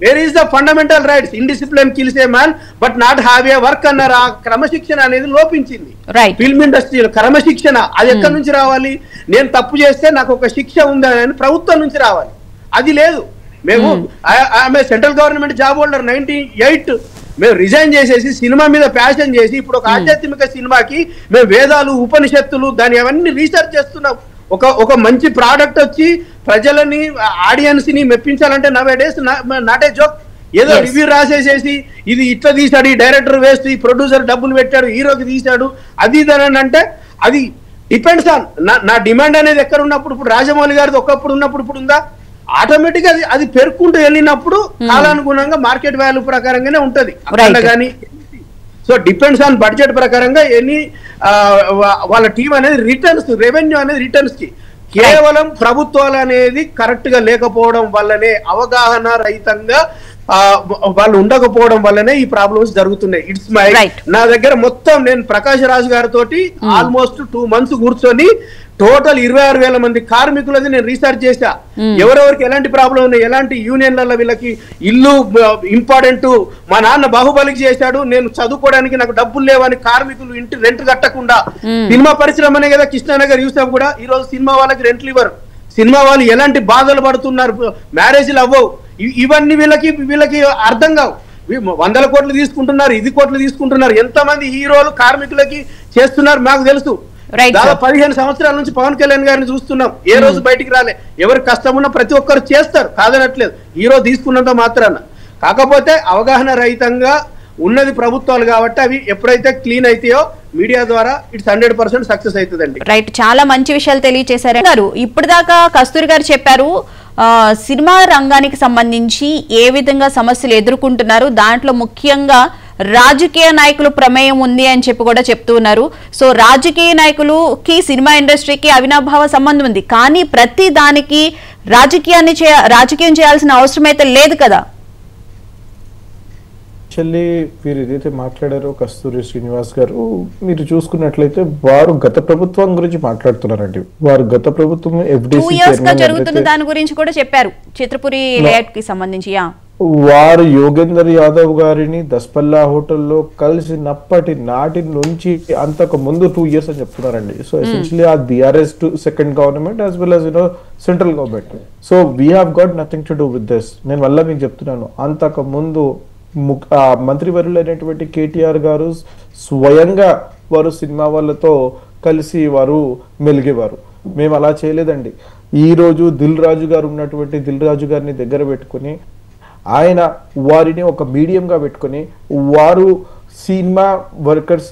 Where is the fundamental rights? Indiscipline kills A man but not have a work అన్నారు. ఆ క్రమశిక్షణ అనేది లోపించింది ఫిల్మ్ ఇండస్ట్రీలో. క్రమశిక్షణ అది ఎక్కడి నుంచి రావాలి? నేను తప్పు చేస్తే నాకు ఒక శిక్ష ఉందని ప్రభుత్వం నుంచి రావాలి. అది లేదు. మేము ఆమె సెంట్రల్ గవర్నమెంట్ జాబ్ హోల్డర్ 98 మేము రిజైన్ చేసేసి సినిమా మీద ప్యాషన్ చేసి ఇప్పుడు ఒక ఆధ్యాత్మిక సినిమాకి మేము వేదాలు, ఉపనిషత్తులు దాని అవన్నీ రీసెర్చ్ చేస్తున్నాం. ఒక మంచి ప్రోడక్ట్ వచ్చి ప్రజలని ఆడియన్స్ ని మెప్పించాలంటే నవే డేస్ నాట్ ఏ జోక్. ఏదో రివ్యూ రాసేసేసి ఇది ఇట్లా తీశాడు, ఈ డైరెక్టర్ వేస్ట్, ఈ ప్రొడ్యూసర్ డబ్బులు పెట్టాడు, హీరోకి తీశాడు, అది ఇదని అంటే అది డిపెండ్స్ ఆన్ నా డిమాండ్ అనేది ఎక్కడ ఉన్నప్పుడు. ఇప్పుడు రాజమౌళి గారిది ఒకప్పుడు ఉన్నప్పుడు ఇప్పుడు ఉందా? ఆటోమేటిక్ అది పెరుక్కుంటూ వెళ్ళినప్పుడు కాలానుగుణంగా మార్కెట్ వాల్యూ ప్రకారంగానే ఉంటది కానీ. సో డిపెండ్స్ ఆన్ బడ్జెట్ ప్రకారంగా వాళ్ళ టీం అనేది రిటర్న్స్, రెవెన్యూ అనేది రిటర్న్స్ కి కేవలం ప్రభుత్వాలు అనేది కరెక్ట్ గా లేకపోవడం వల్లనే, అవగాహన రహితంగా వాళ్ళు ఉండకపోవడం వల్లనే ఈ ప్రాబ్లమ్స్ జరుగుతున్నాయి. ఇట్స్ మై నా దగ్గర మొత్తం నేను ప్రకాష్ రాజు గారితో ఆల్మోస్ట్ 2 months కూర్చొని టోటల్ 26,000 మంది కార్మికులది నేను రీసెర్చ్ చేశా. ఎవరెవరికి ఎలాంటి ప్రాబ్లం ఉన్నాయి, ఎలాంటి యూనియన్లలో వీళ్ళకి ఇల్లు ఇంపార్టెంట్, మా నాన్న బాహుబలికి చేశాడు, నేను చదువుకోవడానికి నాకు డబ్బులు లేవని కార్మికులు ఇంటి రెంట్ కట్టకుండా, సినిమా పరిశ్రమనే కదా కృష్ణానగర్ యూసఫ్ కూడా ఈ రోజు సినిమా వాళ్ళకి రెంట్లు ఇవ్వరు. సినిమా వాళ్ళు ఎలాంటి బాధలు పడుతున్నారు, మ్యారేజ్లు అవ్వవు. ఇవన్నీ వీళ్ళకి అర్థం కావు. 100 కోట్లు తీసుకుంటున్నారు, 10 కోట్లు తీసుకుంటున్నారు. ఎంతమంది హీరోలు కార్మికులకి చేస్తున్నారు మాకు తెలుసు. దాదాపు 15 సంవత్సరాల నుంచి పవన్ కళ్యాణ్ గారిని చూస్తున్నాం. ఏ రోజు బయటికి రాలే. ఎవరికి కష్టం ఉన్నా ప్రతి ఒక్కరు చేస్తారు, కాదనట్లేదు, హీరో తీసుకున్నంత మాత్రాన. కాకపోతే అవగాహన రహితంగా ఉన్నది ప్రభుత్వాలు కాబట్టి అవి ఎప్పుడైతే క్లీన్ అవుతాయో మీడియా ద్వారా ఇట్స్ 100% సక్సెస్ అవుతుందండి. రైట్, చాలా మంచి విషయాలు తెలియజేశారు. ఇప్పుడు దాకా కస్తూరి గారు చెప్పారు సినిమా రంగానికి సంబంధించి ఏ విధంగా సమస్యలు ఎదుర్కొంటున్నారు, దాంట్లో ముఖ్యంగా రాజకీయ నాయకులు ప్రమేయం ఉంది అని చెప్పి కూడా చెప్తూ ఉన్నారు. సో రాజకీయ నాయకులకి సినిమా ఇండస్ట్రీకి అవినాభావ సంబంధం ఉంది, కానీ ప్రతి దానికి రాజకీయం చేయాల్సిన అవసరం అయితే లేదు కదా. యాక్చువల్లీ మీరు ఏదైతే మాట్లాడారో కస్తూరి శ్రీనివాస్ గారు, మీరు చూసుకున్నట్లయితే వారు గత ప్రభుత్వం గురించి మాట్లాడుతున్నారండి. వారు గత ప్రభుత్వం 2 years గా జరుగుతున్న దాని గురించి కూడా చెప్పారు, చిత్రపురి లేఅవుట్ కి సంబంధించి. వారు యోగేందర్ యాదవ్ గారిని దస్పల్లా హోటల్లో కలిసినప్పటి నాటి నుంచి అంతకు ముందు 2 years అని చెప్తున్నారండి. సో ఎసెన్షియలీ ఆ BRS to second government as well as central government. So we have got nothing to do with this. నేను మళ్ళీ మీకు చెప్తున్నాను, అంతకు ముందు మంత్రివర్యులైనటువంటి కేటీఆర్ గారు స్వయంగా వారు సినిమా వాళ్ళతో కలిసి వారు మెలిగేవారు. మేము అలా చేయలేదండి. ఈ రోజు దిల్ రాజు గారు ఉన్నటువంటి దిల్ రాజు గారిని దగ్గర పెట్టుకుని ఆయన వారిని ఒక మీడియంగా పెట్టుకొని వారు సినిమా వర్కర్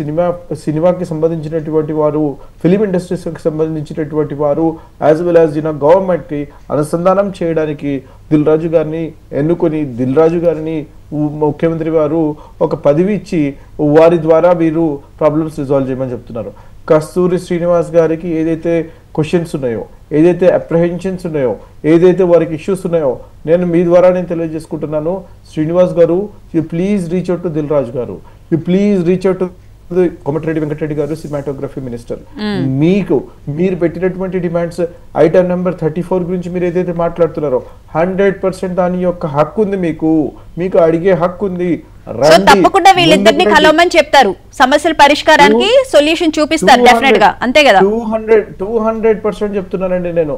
సినిమాకి సంబంధించినటువంటి వారు, ఫిలిం ఇండస్ట్రీస్కి సంబంధించినటువంటి వారు యాజ్ వెల్ యాజ్ గవర్నమెంట్కి అనుసంధానం చేయడానికి దిల్ రాజు గారిని ఎన్నుకొని దిల్ రాజు గారిని ముఖ్యమంత్రి వారు ఒక పదవి ఇచ్చి వారి ద్వారా వీరు ప్రాబ్లమ్స్ రిజాల్వ్ చేయమని చెప్తున్నారు. కస్తూరి శ్రీనివాస్ గారికి ఏదైతే క్వశ్చన్స్ ఉన్నాయో, ఏదైతే అప్రహెన్షన్స్ ఉన్నాయో, ఏదైతే వారికి ఇష్యూస్ ఉన్నాయో నేను మీ ద్వారా నేను తెలియజేసుకుంటున్నాను. Srinivas garu, you please reach out to Dil Raju garu, you please reach out to Komatireddy Venkatreddy garu, cinematography minister. మీరు పెట్టినటువంటి డిమాండ్స్ ఐటమ్ నెంబర్ 34 గురించి మీరు ఏదైతే మాట్లాడుతున్నారో 100% దాని యొక్క హక్కు ఉంది. మీకు అడిగే హక్కు ఉంది. సో తప్పకుండా వీళ్ళిద్దరిని కలవమని చెప్తారు, సమస్యల పరిష్కారానికి సొల్యూషన్ చూపిస్తారు డెఫినెట్ గా, అంతే కదా? 200% చెప్తున్నానండి నేను.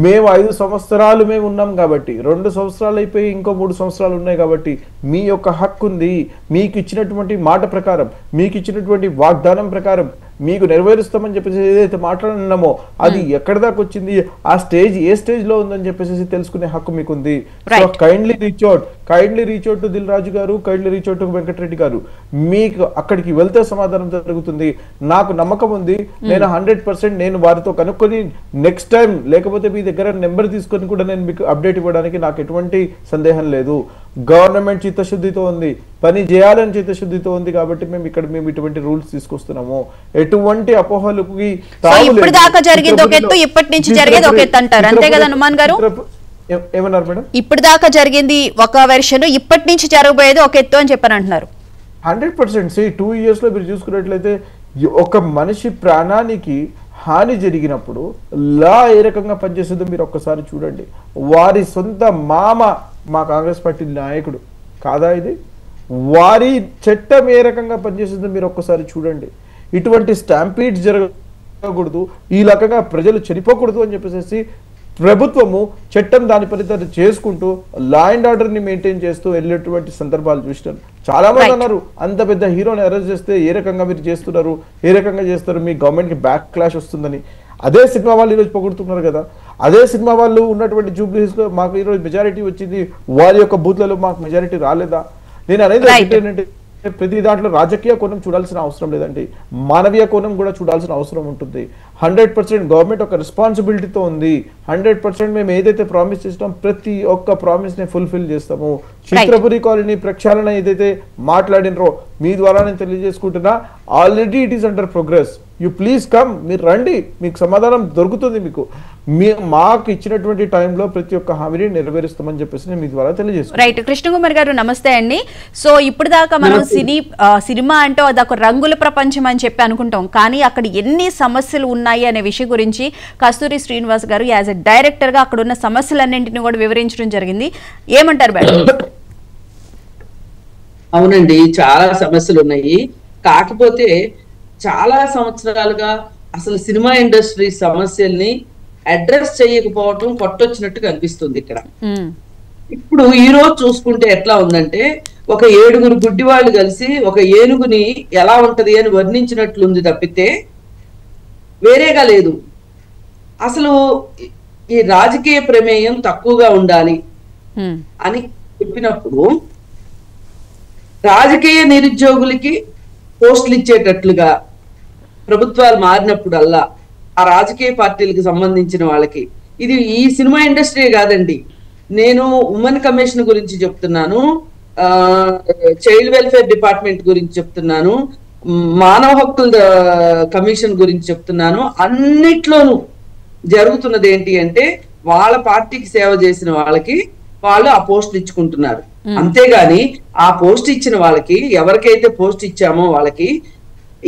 మేము 5 సంవత్సరాలు మేము ఉన్నాం కాబట్టి, 2 సంవత్సరాలు అయిపోయి ఇంకో 3 సంవత్సరాలు ఉన్నాయి కాబట్టి మీ యొక్క హక్కు ఉంది. మీకు ఇచ్చినటువంటి మాట ప్రకారం, మీకు ఇచ్చినటువంటి వాగ్దానం ప్రకారం మీకు నెరవేరుస్తామని చెప్పేసి ఏదైతే మాట్లాడున్నామో అది ఎక్కడి దాకా వచ్చింది, ఆ స్టేజ్ ఏ స్టేజ్ లో ఉందని చెప్పేసి తెలుసుకునే హక్కు మీకుంది. So kindly reach out to Dil Raju garu, kindly reach out to Venkatreddy garu. మీకు అక్కడికి వెళ్తే సమాధానం జరుగుతుంది. నాకు నమ్మకం ఉంది. నేను 100% నేను వారితో కనుక్కొని నెక్స్ట్ టైం, లేకపోతే మీ దగ్గర నెంబర్ తీసుకొని కూడా నేను మీకు అప్డేట్ ఇవ్వడానికి నాకు ఎటువంటి సందేహం లేదు. గవర్నమెంట్ చిత్తశుద్ధితో ఉంది, పని చేయాలని చిత్తశుద్ధితో ఉంది కాబట్టి మేము ఇటువంటి రూల్స్ తీసుకొస్తున్నాము. ఎటువంటి అపోహలకి ఇప్పుడు దాకా జరిగింది ఒక ఎత్తు, ఇప్పటి నుంచి జరిగేది ఒక ఎత్తు అంటారు, అంతే కదా హనుమాన్ గారు? ఏమన్నారు మేడం? ఇప్పుడు దాకా జరిగింది ఒక వెర్షన్, ఇప్పటి నుంచి జరగబోయేది ఒక ఎత్తు అని చెప్పని అంటున్నారు. 100%. 2 years లో మీరు చూసుకున్నట్లయితే ఒక మనిషి ప్రాణానికి హాని జరిగినప్పుడు లా ఏ రకంగా పనిచేస్తుందో మీరు ఒక్కసారి చూడండి. వారి సొంత మామ మా కాంగ్రెస్ పార్టీ నాయకుడు కాదా ఇది? వారి చట్టం ఏ రకంగా పనిచేస్తుందో మీరు ఒక్కసారి చూడండి. ఇటువంటి స్టాంపీడ్స్ జరగకూడదు, ఈ రకంగా ప్రజలు చనిపోకూడదు అని చెప్పేసి ప్రభుత్వము చట్టం దాని పని చేసుకుంటూ లా అండ్ ఆర్డర్ ని మెయింటైన్ చేస్తూ వెళ్ళేటువంటి సందర్భాలు చూసినారు. చాలా మంది అన్నారు, అంత పెద్ద హీరోని అరెస్ట్ చేస్తే ఏ రకంగా మీరు చేస్తున్నారు, ఏ రకంగా చేస్తారు, మీ గవర్నమెంట్ కి బ్యాక్ క్లాష్ వస్తుందని. అదే సినిమా వాళ్ళు ఈరోజు పొగుడుతున్నారు కదా. అదే సినిమా వాళ్ళు ఉన్నటువంటి జూబ్లీస్ లో మాకు ఈరోజు మెజారిటీ వచ్చింది, వారి యొక్క బూత్లలో మాకు మెజారిటీ రాలేదా? నేను అనేది ఏంటంటే ప్రతి దాంట్లో రాజకీయ కోణం చూడాల్సిన అవసరం లేదండి, మానవీయ కోణం కూడా చూడాల్సిన అవసరం ఉంటుంది. 100% గవర్నమెంట్ ఒక రెస్పాన్సిబిలిటీతో ఉంది. 100% మేము ఏదైతే ప్రామిస్ చేస్తాం ప్రతి ఒక్క ప్రామిస్ ని ఫుల్ఫిల్ చేస్తాము. చిత్రపురి కాలనీ ప్రక్షాళన ఏదైతే మాట్లాడినరో మీ ద్వారా నేను తెలియజేసుకుంటున్నా, already it is under progress. You please come, మీరు రండి, మీకు సమాధానం దొరుకుతుంది. మాకు ఇచ్చినటువంటి టైంలో ప్రతి ఒక్క హామీని నెరవేరుస్తామని చెప్పేసి నేను మీ ద్వారా తెలియజేస్తాను. రైట్, కృష్ణకుమార్ గారు నమస్తే అండి. సో ఇప్పుడు దాకా మనం సినిమా అంటే అదొక రంగుల ప్రపంచం అని చెప్పి అనుకుంటాం, కానీ అక్కడ ఎన్ని సమస్యలు ఉన్నాయి అనే విషయం గురించి కస్తూరి శ్రీనివాస్ గారు యాజ్ ఎ డైరెక్టర్ గా అక్కడ ఉన్న సమస్యలన్నింటినీ కూడా వివరించడం జరిగింది. ఏమంటారు మేడం? అవునండి, చాలా సమస్యలు ఉన్నాయి. కాకపోతే చాలా సంవత్సరాలుగా అసలు సినిమా ఇండస్ట్రీ సమస్యల్ని అడ్రస్ చేయకపోవటం కొట్టొచ్చినట్టు కనిపిస్తుంది ఇక్కడ. ఇప్పుడు ఈ రోజు చూసుకుంటే ఎట్లా ఉందంటే, ఒక 7 గుడ్డి వాళ్ళు కలిసి ఒక ఏనుగుని ఎలా ఉంటది అని వర్ణించినట్లుంది తప్పితే వేరేగా లేదు. అసలు ఈ రాజకీయ ప్రమేయం తక్కువగా ఉండాలి అని చెప్పినప్పుడు రాజకీయ నిరుద్యోగులకి పోస్టులు ఇచ్చేటట్లుగా ప్రభుత్వాలు మారినప్పుడల్లా ఆ రాజకీయ పార్టీలకు సంబంధించిన వాళ్ళకి, ఇది ఈ సినిమా ఇండస్ట్రీ కాదండి, నేను ఉమెన్ కమిషన్ గురించి చెప్తున్నాను, చైల్డ్ వెల్ఫేర్ డిపార్ట్మెంట్ గురించి చెప్తున్నాను, మానవ హక్కుల కమిషన్ గురించి చెప్తున్నాను. అన్నిట్లోనూ జరుగుతున్నది ఏంటి అంటే వాళ్ళ పార్టీకి సేవ చేసిన వాళ్ళకి వాళ్ళు ఆ పోస్టులు ఇచ్చుకుంటున్నారు. అంతేగాని ఆ పోస్ట్ ఇచ్చిన వాళ్ళకి, ఎవరికైతే పోస్ట్ ఇచ్చామో వాళ్ళకి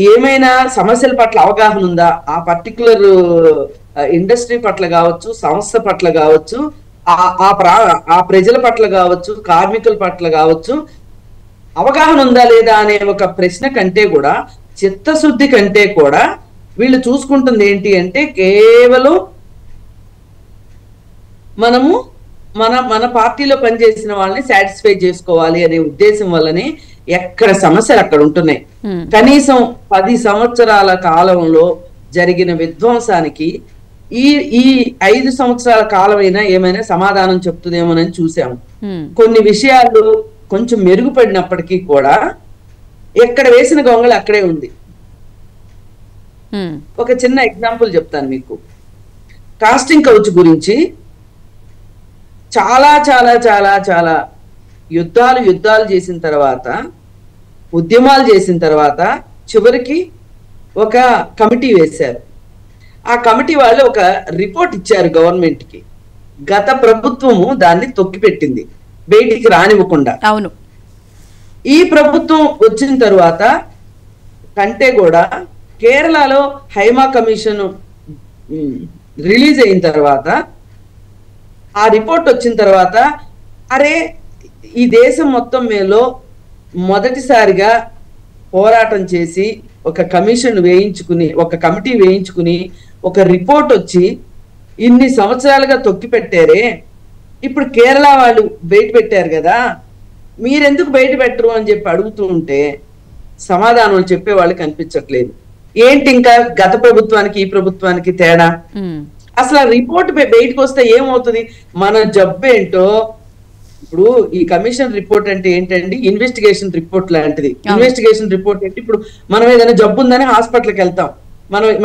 ఏమైనా సమస్యల పట్ల అవగాహన ఉందా, ఆ పర్టికులర్ ఇండస్ట్రీ పట్ల కావచ్చు, సంస్థ పట్ల కావచ్చు, ఆ ప్రజల పట్ల కావచ్చు, కార్మికుల పట్ల కావచ్చు అవగాహన ఉందా లేదా అనే ఒక ప్రశ్న కంటే కూడా, చిత్తశుద్ధి కంటే కూడా వీళ్ళు చూసుకుంటుంది ఏంటి అంటే కేవలం మనము మన పార్టీలో పనిచేసిన వాళ్ళని సాటిస్ఫై చేసుకోవాలి అనే ఉద్దేశం వల్లనే ఎక్కడ సమస్యలు అక్కడ ఉంటున్నాయి. కనీసం 10 సంవత్సరాల కాలంలో జరిగిన విధ్వంసానికి ఈ 5 సంవత్సరాల కాలమైనా ఏమైనా సమాధానం చెప్తుందేమోనని చూసాము. కొన్ని విషయాలు కొంచెం మెరుగుపడినప్పటికీ కూడా ఎక్కడ వేసిన గొంగళి అక్కడే ఉంది. ఒక చిన్న ఎగ్జాంపుల్ చెప్తాను మీకు. కాస్టింగ్ కౌచ్ గురించి చాలా చాలా చాలా చాలా యుద్ధాలు చేసిన తర్వాత, ఉద్యమాలు చేసిన తర్వాత చివరికి ఒక కమిటీ వేశారు. ఆ కమిటీ వాళ్ళు ఒక రిపోర్ట్ ఇచ్చారు గవర్నమెంట్ కి. గత ప్రభుత్వము దాన్ని తొక్కిపెట్టింది, బయటికి రానివ్వకుండా. అవును, ఈ ప్రభుత్వం వచ్చిన తర్వాత కంటే కూడా కేరళలో హైమా కమిషన్ రిలీజ్ అయిన తర్వాత, ఆ రిపోర్ట్ వచ్చిన తర్వాత, అరే ఈ దేశం మొత్తం మేలో మొదటిసారిగా పోరాటం చేసి ఒక కమిషన్ వేయించుకుని, ఒక కమిటీ వేయించుకుని, ఒక రిపోర్ట్ వచ్చి ఇన్ని సంవత్సరాలుగా తొక్కి పెట్టారే, ఇప్పుడు కేరళ వాళ్ళు బయట పెట్టారు కదా, మీరెందుకు బయట పెట్టరు అని చెప్పి అడుగుతూ ఉంటే సమాధానం చెప్పే వాళ్ళు కనిపించట్లేదు. ఏంటి ఇంకా గత ప్రభుత్వానికి ఈ ప్రభుత్వానికి తేడా? అసలు ఆ రిపోర్ట్ బయటకు వస్తే ఏమవుతుంది? మన జబ్బు ఏంటో. ఇప్పుడు ఈ కమిషన్ రిపోర్ట్ అంటే ఏంటండి? ఇన్వెస్టిగేషన్ రిపోర్ట్ లాంటిది. ఇన్వెస్టిగేషన్ రిపోర్ట్ అంటే ఇప్పుడు మనం ఏదైనా జబ్బు ఉందని హాస్పిటల్కి వెళ్తాం,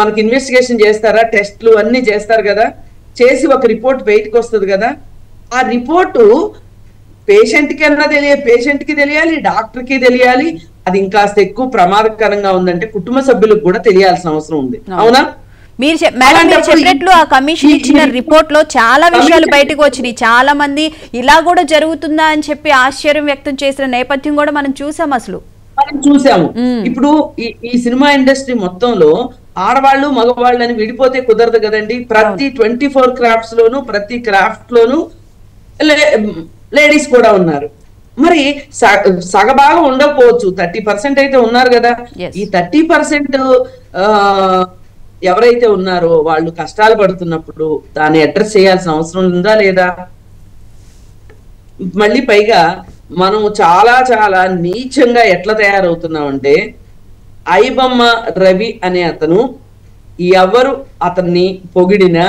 మనకి ఇన్వెస్టిగేషన్ చేస్తారా, టెస్ట్లు అన్ని చేస్తారు కదా, చేసి ఒక రిపోర్ట్ బయటకు వస్తుంది కదా. ఆ రిపోర్టు పేషెంట్ కి తెలియాలి, డాక్టర్ కి తెలియాలి. అది ఇంకాస్త ఎక్కువ ప్రమాదకరంగా ఉందంటే కుటుంబ సభ్యులకు కూడా తెలియాల్సిన అవసరం ఉంది. అవునా? మీరు చెప్పినట్లు ఆ కమిషన్ ఇచ్చిన రిపోర్ట్ లో చాలా విషయాలు బయటకు వచ్చినాయి. చాలా మంది ఇలా కూడా జరుగుతుందా అని చెప్పి ఆశ్చర్యం వ్యక్తం చేసిన నేపథ్యం కూడా మనం చూసాము. ఇప్పుడు ఈ సినిమా ఇండస్ట్రీ మొత్తంలో ఆడవాళ్ళు మగవాళ్ళు అని విడిపోతే కుదరదు కదండి. ప్రతి 24 క్రాఫ్ట్స్ లోను, ప్రతి క్రాఫ్ట్ లోను లేడీస్ కూడా ఉన్నారు. మరి సగభాగం ఉండకపోవచ్చు, 30% అయితే ఉన్నారు కదా. ఈ 30% ఎవరైతే ఉన్నారో వాళ్ళు కష్టాలు పడుతున్నప్పుడు దాన్ని అడ్రస్ చేయాల్సిన అవసరం ఉందా లేదా? మళ్ళీ పైగా మనం చాలా చాలా నీచంగా ఎట్లా తయారవుతున్నామంటే, ఐబొమ్మ రవి అనే అతను ఎవరు అతన్ని పొగిడినా,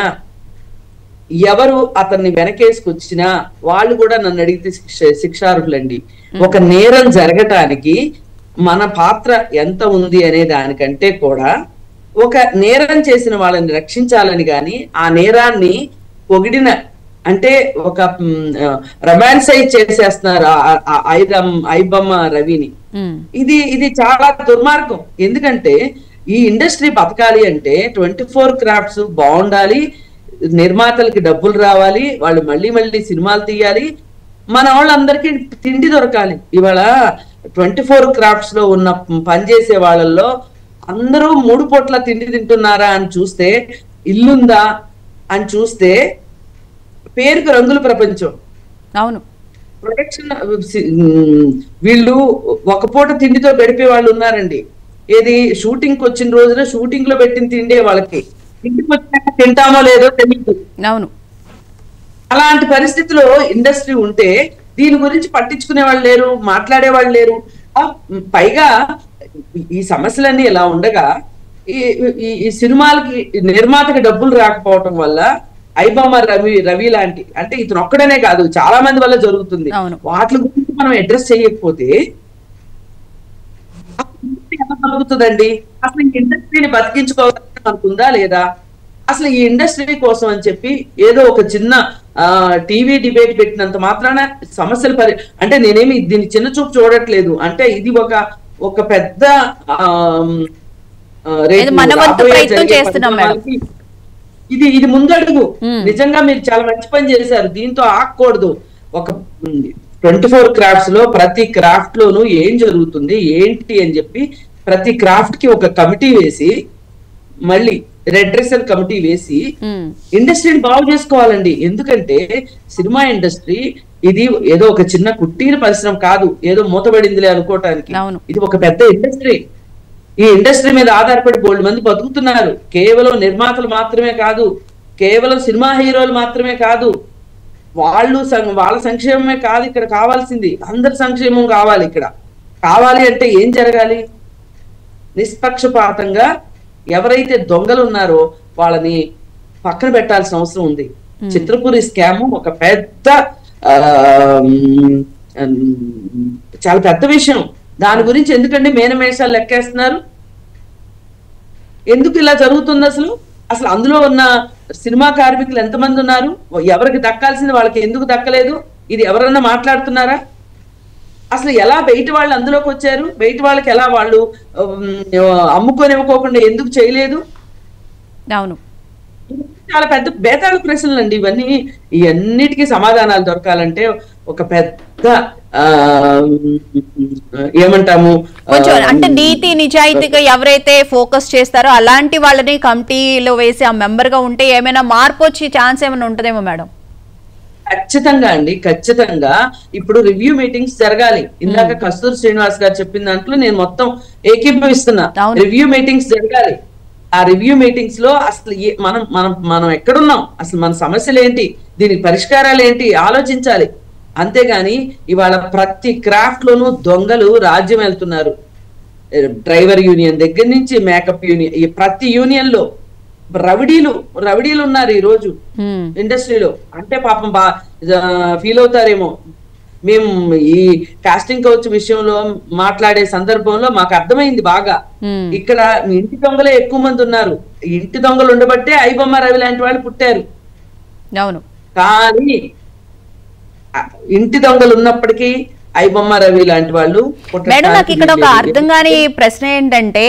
ఎవరు అతన్ని వెనకేసుకొచ్చినా వాళ్ళు కూడా నన్ను అడిగితే శిక్షార్హులండి. ఒక నేరం జరగటానికి మన పాత్ర ఎంత ఉంది అనే దానికంటే కూడా ఒక నేరం చేసిన వాళ్ళని రక్షించాలని గాని, ఆ నేరాన్ని పొగిడిన అంటే ఒక రొమాన్సైజ్ చేసేస్తున్నారు ఐబొమ్మ రవిని. ఇది చాలా దుర్మార్గం. ఎందుకంటే ఈ ఇండస్ట్రీ బతకాలి అంటే 24 క్రాఫ్ట్స్ బాగుండాలి, నిర్మాతలకి డబ్బులు రావాలి, వాళ్ళు మళ్ళీ మళ్ళీ సినిమాలు తీయాలి, మన వాళ్ళందరికీ తిండి దొరకాలి. ఇవాళ 24 క్రాఫ్ట్స్ లో ఉన్న పనిచేసే వాళ్ళల్లో అందరూ 3 పూట్ల తిండి తింటున్నారా అని చూస్తే, ఇల్లుందా అని చూస్తే పేరుకు రంగుల ప్రపంచం. అవును, ప్రొడక్షన్ వీళ్ళు ఒక పూట తిండితో గడిపే వాళ్ళు ఉన్నారండి. ఏది షూటింగ్ కి వచ్చిన రోజున షూటింగ్ లో పెట్టిన తిండే వాళ్ళకి, ఇంటికి వచ్చినాక తింటామో లేదో తెలియదు. అవును, అలాంటి పరిస్థితిలో ఇండస్ట్రీ ఉంటే దీని గురించి పట్టించుకునే వాళ్ళు లేరు, మాట్లాడే వాళ్ళు లేరు. పైగా ఈ సమస్యలన్నీ ఇలా ఉండగా ఈ సినిమాలకి నిర్మాతకి డబ్బులు రాకపోవటం వల్ల ఐబొమ్మ రవి లాంటి, అంటే ఇతను ఒక్కడనే కాదు చాలా మంది వల్ల జరుగుతుంది. వాటి గురించి మనం అడ్రస్ చేయకపోతే ఎలా బతుకుతుందండి? అసలు ఈ ఇండస్ట్రీని బతికించుకోవాలని అనుకుందా లేదా? అసలు ఈ ఇండస్ట్రీ కోసం అని చెప్పి ఏదో ఒక చిన్న టీవీ డిబేట్ పెట్టినంత మాత్రాన సమస్యలు అంటే నేనేమి దీన్ని చిన్న చూపు చూడట్లేదు. అంటే ఇది ఒక పెద్ద ఇది ముందడుగు. నిజంగా మీరు చాలా మంచి పని చేశారు. దీంతో ఆగకూడదు. ఒక 24 క్రాఫ్ట్స్ లో ప్రతి క్రాఫ్ట్ లోను ఏం జరుగుతుంది ఏంటి అని చెప్పి ప్రతి క్రాఫ్ట్ కి ఒక కమిటీ వేసి మళ్ళీ రెడ్రెసల్ కమిటీ వేసి ఇండస్ట్రీని బాగు చేసుకోవాలండి. ఎందుకంటే సినిమా ఇండస్ట్రీ ఇది ఏదో ఒక చిన్న కుట్టీన పరిశ్రమ కాదు, ఏదో మూతబడిందిలే అనుకోవటానికి. ఇది ఒక పెద్ద ఇండస్ట్రీ. ఈ ఇండస్ట్రీ మీద ఆధారపడి బోల్డ్ మంది బతుకుతున్నారు. కేవలం నిర్మాతలు మాత్రమే కాదు, కేవలం సినిమా హీరోలు మాత్రమే కాదు, వాళ్ళ సంక్షేమమే కాదు ఇక్కడ కావాల్సింది, అందరి సంక్షేమం కావాలి. ఇక్కడ కావాలి అంటే ఏం జరగాలి? నిష్పక్షపాతంగా ఎవరైతే దొంగలు ఉన్నారో వాళ్ళని పక్కన పెట్టాల్సిన అవసరం ఉంది. చిత్రపురి స్కామ్ ఒక పెద్ద చాలా పెద్ద విషయం. దాని గురించి ఎందుకంటే మేనమేషాలు లెక్కేస్తున్నారు? ఎందుకు ఇలా జరుగుతుంది? అసలు అందులో ఉన్న సినిమా కార్మికులు ఎంతమంది ఉన్నారు? ఎవరికి దక్కాల్సింది వాళ్ళకి ఎందుకు దక్కలేదు? ఇది ఎవరన్నా మాట్లాడుతున్నారా? అసలు ఎలా బయట వాళ్ళు అందులోకి వచ్చారు? బయట వాళ్ళకి ఎలా వాళ్ళు అమ్ముకొనివ్వకోకుండా ఎందుకు చేయలేదు? అవును, చాలా పెద్ద బేతాళ ప్రశ్నలు అండి ఇవన్నీ. ఇవన్నిటికీ సమాధానాలు దొరకాలంటే ఒక పెద్ద ఏమంటాము అంటే నీతి నిజాయితీగా ఎవరైతే ఫోకస్ చేస్తారో అలాంటి వాళ్ళని కమిటీలో వేసి ఆ మెంబర్ గా ఉంటే ఏమైనా మార్పు వచ్చి ఛాన్స్ ఏమైనా ఉంటుందేమో మేడం? ఖచ్చితంగా అండి, ఖచ్చితంగా. ఇప్పుడు రివ్యూ మీటింగ్స్ జరగాలి. ఇందాక కస్తూరి శ్రీనివాస్ గారు చెప్పిన దాంట్లో నేను మొత్తం ఏకీభవిస్తున్నా. రివ్యూ మీటింగ్స్ జరగాలి. ఆ రివ్యూ మీటింగ్స్ లో అసలు మనం మనం మనం ఎక్కడున్నాం, అసలు మన సమస్యలు ఏంటి, దీనికి పరిష్కారాలు ఏంటి ఆలోచించాలి. అంతేగాని ఇవాళ ప్రతి క్రాఫ్ట్ లోనూ దొంగలు రాజ్యం వెళ్తున్నారు. డ్రైవర్ యూనియన్ దగ్గర నుంచి మేకప్ యూనియన్, ప్రతి యూనియన్ లో రవిడీలు ఉన్నారు ఈ రోజు ఇండస్ట్రీలో. అంటే పాపం ఫీల్ అవుతారేమో. మేము ఈ కాస్టింగ్ కౌచ్ విషయంలో మాట్లాడే సందర్భంలో మాకు అర్థమైంది బాగా. ఇక్కడ ఇంటి దొంగలే ఎక్కువ మంది ఉన్నారు. ఇంటి దొంగలు ఉండబట్టే ఐబొమ్మ రవి లాంటి వాళ్ళు పుట్టారు. అవును, కానీ ఇంటి దొంగలు ఉన్నప్పటికీ ఐబొమ్మ రవి లాంటి వాళ్ళు. మేడం నాకు ఇక్కడ ఒక అర్థం కాని ప్రశ్న ఏంటంటే,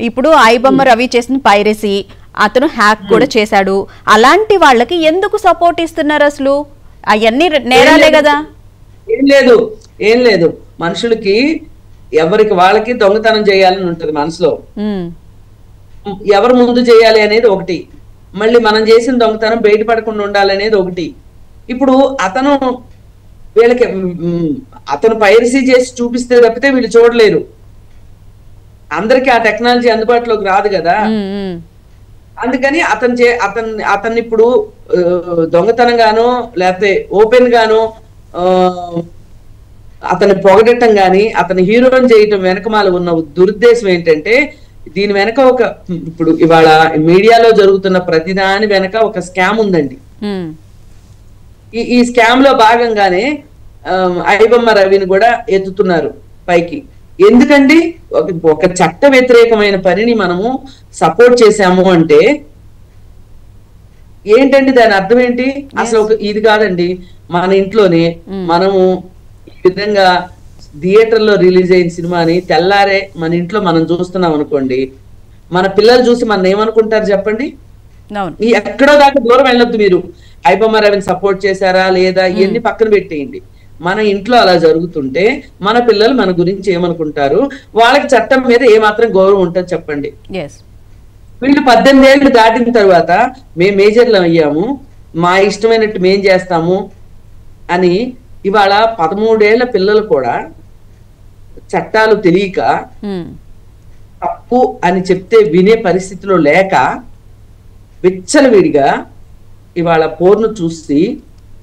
ఇప్పుడు ఐబొమ్మ రవి చేసిన పైరసీ, అతను హ్యాక్ కూడా చేశాడు. అలాంటి వాళ్ళకి ఎందుకు సపోర్ట్ ఇస్తున్నారు? అసలు అవన్నీ నేరాలే కదా. ఏం లేదు మనుషులకి ఎవరికి వాళ్ళకి దొంగతనం చేయాలని ఉంటది మనసులో. ఎవరు ముందు చేయాలి అనేది ఒకటి, మళ్ళీ మనం చేసిన దొంగతనం బయటపడకుండా ఉండాలనేది ఒకటి. ఇప్పుడు అతను పైరసీ చేసి చూపిస్తే తప్పితే వీళ్ళు చూడలేరు. అందరికి ఆ టెక్నాలజీ అందుబాటులోకి రాదు కదా. అందుకని అతన్ని ఇప్పుడు దొంగతనం గానో లేకపోతే ఓపెన్ గానో అతన్ని పొగడటం గాని అతని హీరోని చేయటం వెనకమాల ఉన్న దురుద్దేశం ఏంటంటే, దీని వెనక ఇప్పుడు ఇవాళ మీడియాలో జరుగుతున్న ప్రతిదాని వెనక ఒక స్కామ్ ఉందండి. ఈ స్కామ్ లో భాగంగానే ఐబొమ్మ రవిని కూడా ఎత్తుతున్నారు పైకి. ఎందుకండి? ఒక చట్ట వ్యతిరేకమైన పనిని మనము సపోర్ట్ చేశాము అంటే ఏంటండి దాని అర్థం ఏంటి? అసలు ఇది కాదండి. మన ఇంట్లోనే మనము ఈ విధంగా థియేటర్ లో రిలీజ్ అయిన సినిమాని తెల్లారే మన ఇంట్లో మనం చూస్తున్నాం అనుకోండి, మన పిల్లలు చూసి మనం ఏమనుకుంటారు చెప్పండి? ఎక్కడో దాకా దూరం వెళ్ళొద్దు. మీరు ఐబొమ్మ రవిని సపోర్ట్ చేశారా లేదా ఇవన్నీ పక్కన పెట్టేయండి. మన ఇంట్లో అలా జరుగుతుంటే మన పిల్లలు మన గురించి ఏమనుకుంటారు? వాళ్ళకి చట్టం మీద ఏమాత్రం గౌరవం ఉంటుంది చెప్పండి? వీళ్ళు 18 ఏళ్ళు దాటిన తర్వాత మేము మేజర్లు అయ్యాము, మా ఇష్టమైనట్టు మేం చేస్తాము అని ఇవాళ 13 ఏళ్ల పిల్లలు కూడా చట్టాలు తెలియక తప్పు అని చెప్తే వినే పరిస్థితిలో లేక విచ్చలవిడిగా ఇవాళ పోర్ను చూసి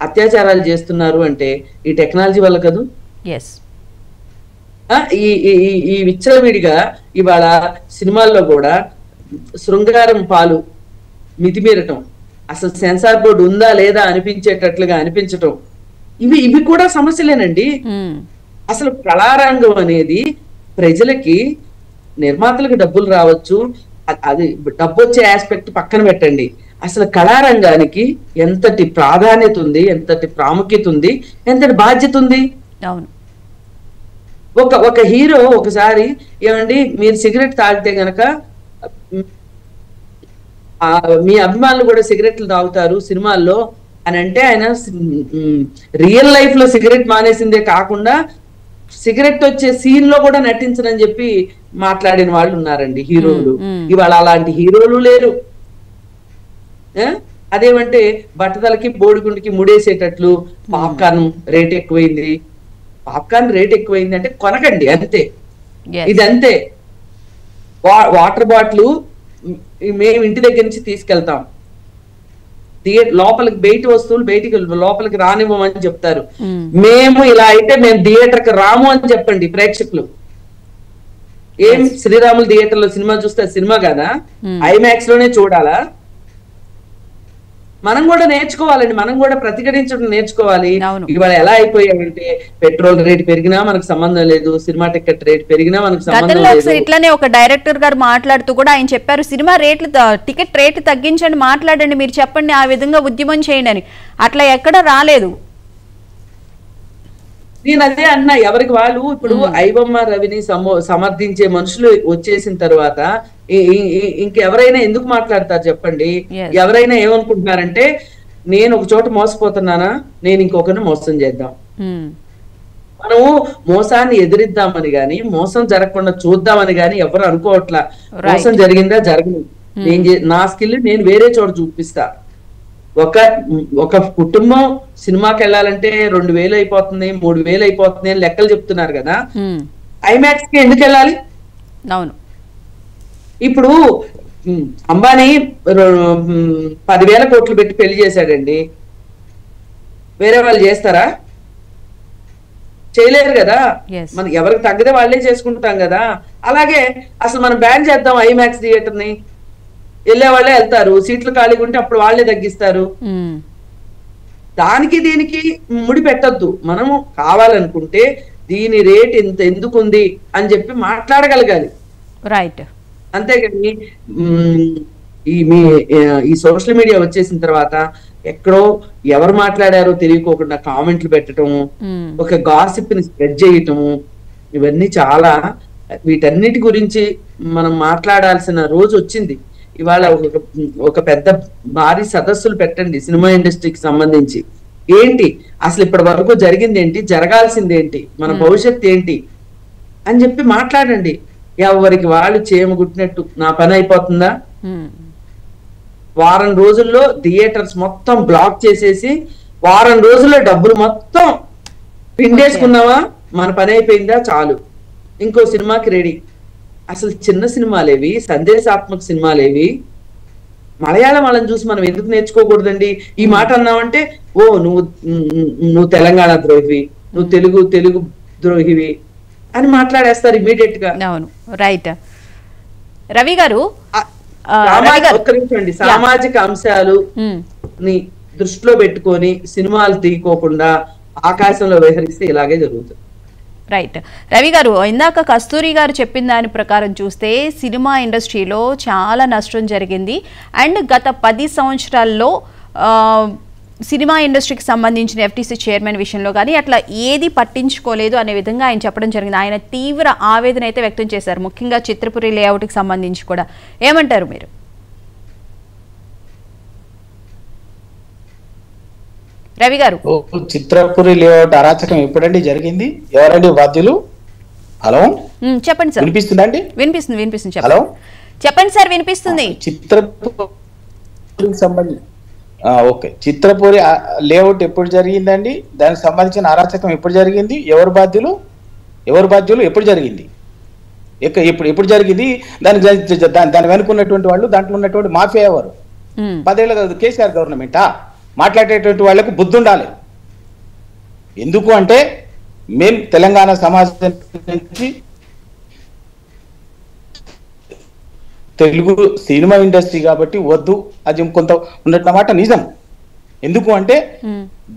అత్యాచారాలు చేస్తున్నారు. అంటే ఈ టెక్నాలజీ వల్ల కదూ. ఈ విచ్చలవిడిగా ఇవాళ సినిమాల్లో కూడా శృంగారం పాలు మితిమీరటం, అసలు సెన్సార్ బోర్డు ఉందా లేదా అనిపించేటట్లుగా అనిపించటం, ఇవి కూడా సమస్యలేనండి. అసలు కళారంగం అనేది ప్రజలకి, నిర్మాతలకు డబ్బులు రావచ్చు, అది డబ్బు వచ్చే ఆస్పెక్ట్ పక్కన పెట్టండి. అసలు కళారంగానికి ఎంతటి ప్రాధాన్యత ఉంది, ఎంతటి ప్రాముఖ్యత ఉంది, ఎంతటి బాధ్యత ఉంది. ఒక హీరో ఒకసారి ఏమండి మీరు సిగరెట్ తాగితే గనక మీ అభిమానులు కూడా సిగరెట్లు తాగుతారు సినిమాల్లో అని అంటే, ఆయన రియల్ లైఫ్ లో సిగరెట్ మానేసిందే కాకుండా సిగరెట్ వచ్చే సీన్ లో కూడా నటించనని చెప్పి మాట్లాడిన వాళ్ళు ఉన్నారండి హీరోలు. ఇవాళ అలాంటి హీరోలు లేరు, అదేమంటే బట్టతలకి బోడిగుండికి ముడేసేటట్లు పాప్కార్న్ రేట్ ఎక్కువైంది. పాప్కార్న్ రేట్ ఎక్కువైంది అంటే కొనకండి, అంతే. ఇది అంతే. వాటర్ బాటిల్ మేము ఇంటి దగ్గర నుంచి తీసుకెళ్తాం, లోపలికి బయట వస్తువులు బయటికి లోపలికి రానివ్వమని చెప్తారు. మేము ఇలా అయితే మేము థియేటర్కి రాము అని చెప్పండి ప్రేక్షకులు. ఏం శ్రీరాములు థియేటర్ లో సినిమా చూస్తే సినిమా కదా, ఐమాక్స్ లోనే చూడాలా? మనం కూడా నేర్చుకోవాలండి, మనం కూడా ప్రతిఘటించడం నేర్చుకోవాలి. ఇవాళ ఎలా అయిపోయామంటే పెట్రోల్ రేట్ పెరిగినా మనకు సంబంధం లేదు, సినిమా టికెట్ రేట్ పెరిగినా మనకు సంబంధం లేదు. ఇట్లానే ఒక డైరెక్టర్ గారు మాట్లాడుతూ కూడా ఆయన చెప్పారు, సినిమా రేట్లు టికెట్ రేట్లు తగ్గించండి, మాట్లాడండి, మీరు చెప్పండి, ఆ విధంగా ఉద్యమం చేయండి అని. అట్లా ఎక్కడ రాలేదు. నేను అదే అన్నా, ఎవరికి వాళ్ళు ఇప్పుడు ఐబొమ్మ రవిని సమర్థించే మనుషులు వచ్చేసిన తర్వాత ఇంకెవరైనా ఎందుకు మాట్లాడతారు చెప్పండి? ఎవరైనా ఏమనుకుంటున్నారంటే నేను ఒక చోట మోసపోతున్నానా, నేను ఇంకొకరిని మోసం చేద్దాం. మనము మోసాన్ని ఎదిరిద్దామని గాని మోసం జరగకుండా చూద్దామని గాని ఎవరు అనుకోవట్లా. మోసం జరిగిందా జరగదు, నా స్కిల్ నేను వేరే చోట చూపిస్తా. ఒక కుటుంబం సినిమాకి వెళ్ళాలంటే 2,000 అయిపోతుంది, 3,000 అయిపోతుంది అని లెక్కలు చెప్తున్నారు కదా, ఐమాక్స్ కి ఎందుకు వెళ్ళాలి? అవును. ఇప్పుడు అంబానీ 10,000 కోట్లు పెట్టి పెళ్లి చేశాడండి, వేరే వాళ్ళు చేస్తారా? చేయలేరు కదా. మన ఎవరికి తగ్గదే వాళ్ళే చేసుకుంటాం కదా. అలాగే అసలు మనం బ్యాన్ చేద్దాం ఐమాక్స్ థియేటర్ ని, వెళ్ళే వాళ్ళే వెళ్తారు, సీట్లు ఖాళీగా ఉంటే అప్పుడు వాళ్ళే తగ్గిస్తారు. దానికి దీనికి ముడి పెట్టద్దు. మనము కావాలనుకుంటే దీని రేట్ ఇంత ఎందుకుంది అని చెప్పి మాట్లాడగలగాలి, రైట్? అంతేగాని ఈ సోషల్ మీడియా వచ్చేసిన తర్వాత ఎక్కడో ఎవరు మాట్లాడారో తెలియకోకుండా కామెంట్లు పెట్టడము, ఒక గాసిప్ ని స్ప్రెడ్ చేయటము, ఇవన్నీ చాలా, వీటన్నిటి గురించి మనం మాట్లాడాల్సిన రోజు వచ్చింది. ఇవాళ ఒక పెద్ద భారీ సదస్సులు పెట్టండి సినిమా ఇండస్ట్రీకి సంబంధించి. ఏంటి అసలు ఇప్పటి వరకు జరిగింది ఏంటి, జరగాల్సింది ఏంటి, మన భవిష్యత్తు ఏంటి అని చెప్పి మాట్లాడండి. ఎవరికి వాళ్ళు చేయమగుట్టినట్టు నా పని అయిపోతుందా? వారం రోజుల్లో థియేటర్స్ మొత్తం బ్లాక్ చేసేసి వారం రోజుల్లో డబ్బులు మొత్తం పిండేసుకున్నావా, మన పని అయిపోయిందా, చాలు ఇంకో సినిమాకి రెడీ. అసలు చిన్న సినిమాలేవి, సందేశాత్మక సినిమాలేవి, మలయాళం వాళ్ళని చూసి మనం ఎందుకు నేర్చుకోకూడదండి? ఈ మాట అన్నావంటే ఓ నువ్వు తెలంగాణ ద్రోహివి, నువ్వు తెలుగు ద్రోహివి అని మాట్లాడేస్తారు ఇమీడియట్ గా. అవును, రైట్. రవి గారు, సామాజిక అంశాలు ని దృష్టిలో పెట్టుకొని సినిమాలు తీయకోకుండా ఆకాశంలో విహరిస్తే ఇలాగే జరుగుతుంది. రైట్. రవి గారు, ఇందాక కస్తూరి గారు చెప్పిన దాని ప్రకారం చూస్తే సినిమా ఇండస్ట్రీలో చాలా నష్టం జరిగింది. అండ్ గత 10 సంవత్సరాల్లో సినిమా ఇండస్ట్రీకి సంబంధించిన ఎఫ్టీసీ చైర్మన్ విషయంలో కానీ అట్లా ఏది పట్టించుకోలేదు అనే విధంగా ఆయన చెప్పడం జరిగింది. ఆయన తీవ్ర ఆవేదన అయితే వ్యక్తం చేశారు, ముఖ్యంగా చిత్రపురి లేఅవుట్కి సంబంధించి కూడా. ఏమంటారు మీరు? రవి గారు, చిత్రపురి లేఅవుట్ అరాచకం ఎప్పుడండి జరిగింది? ఎవరండి బాధ్యులు? హలో, చెప్పండి సార్. వినిపిస్తుందండి? వినిపిస్తుంది. హలో, చెప్పండి సార్, వినిపిస్తుంది. చిత్రపురికి సంబంధించి ఓకే, చిత్రపురి లేఅవుట్ ఎప్పుడు జరిగిందండి? దానికి సంబంధించిన అరాచకం ఎప్పుడు జరిగింది? ఎవరు బాధ్యులు? ఎప్పుడు జరిగింది? ఎప్పుడు జరిగింది? దాని వెనుకున్నటువంటి వాళ్ళు, దాంట్లో ఉన్నటువంటి మాఫియా ఎవరు? 10 ఏళ్ళ కేసీఆర్ గవర్నమెంటా? మాట్లాడేటువంటి వాళ్లకు బుద్ధి ఉండాలి. ఎందుకు అంటే మేము తెలంగాణ సమాజం నుంచి తెలుగు సినిమా ఇండస్ట్రీ కాబట్టి వద్దు, అది కొంత ఉన్నమాట నిజం. ఎందుకు అంటే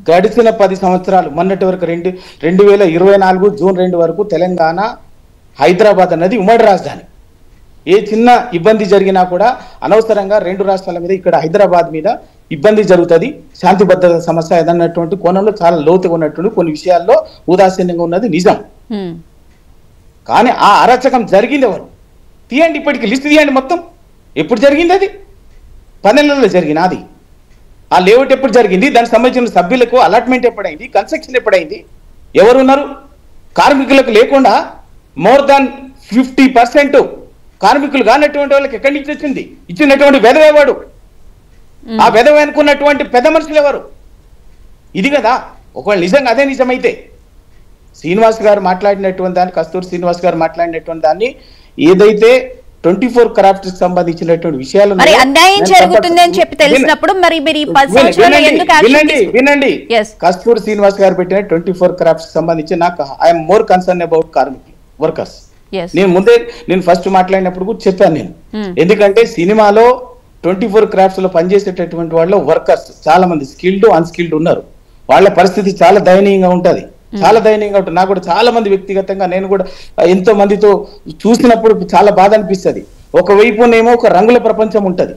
గడిచిన 10 సంవత్సరాలు మొన్నటి వరకు 2024 జూన్ 2 వరకు తెలంగాణ, హైదరాబాద్ అన్నది ఉమ్మడి రాజధాని. ఏ చిన్న ఇబ్బంది జరిగినా కూడా అనవసరంగా 2 రాష్ట్రాల మీద, ఇక్కడ హైదరాబాద్ మీద ఇబ్బంది జరుగుతుంది, శాంతి భద్రత సమస్య ఏదన్నటువంటి కోణంలో చాలా లోతుగా ఉన్నటువంటి కొన్ని విషయాల్లో ఉదాసీనంగా ఉన్నది నిజం. కానీ ఆ అరాచకం జరిగింది ఎవరు? తీయండి, ఇప్పటికి లిస్ట్ తీయండి మొత్తం. ఎప్పుడు జరిగింది అది? 10 నెలల్లో జరిగింది అది. ఆ లేఅవుట్ ఎప్పుడు జరిగింది? దానికి సంబంధించిన సభ్యులకు అలాట్మెంట్ ఎప్పుడైంది? కన్స్ట్రక్షన్ ఎప్పుడైంది? ఎవరున్నారు? కార్మికులకు లేకుండా మోర్ దాన్ 50% కార్మికులు కానటువంటి వాళ్ళకి ఎక్కడి నుంచి వచ్చింది? ఇచ్చినటువంటి వెదవేవాడు ఆ వెధవ అనుకున్నటువంటి పెద్ద మనుషులు ఎవరు? ఇది కదా. ఒకవేళ నిజంగా అదే నిజమైతే శ్రీనివాస్ గారు మాట్లాడినటువంటి దాన్ని, కస్తూరి శ్రీనివాస్ గారు మాట్లాడినటువంటి దాన్ని, ఏదైతే 24 క్రాఫ్ట్స్ సంబంధించినటువంటి విషయాలు మరి అన్యాయం జరుగుతుంది అని చెప్పి తెలిసినప్పుడు మరి మీరు ఈ 10 సంవత్సరాలు ఎందుకు వినండి కస్తూరి శ్రీనివాస్ గారు పెట్టిన 24 క్రాఫ్ట్స్ సంబంధించి నాకు ఐఎమ్ మోర్ కన్సర్న్ అబౌట్ కార్మికులు, వర్కర్స్. నేను ఫస్ట్ మాట్లాడినప్పుడు కూడా చెప్పాను నేను. ఎందుకంటే సినిమాలో 24 క్రాఫ్ట్స్ లో పనిచేసేటటువంటి వాళ్ళు వర్కర్స్ చాలా మంది స్కిల్డ్ అన్స్కిల్డ్ ఉన్నారు. వాళ్ళ పరిస్థితి చాలా దయనీయంగా ఉంటది, చాలా దయనీయంగా ఉంటుంది. నాకు కూడా చాలా మంది వ్యక్తిగతంగా నేను కూడా ఎంతో మందితో చూసినప్పుడు చాలా బాధ అనిపిస్తుంది. ఒకవైపునేమో ఒక రంగుల ప్రపంచం ఉంటది,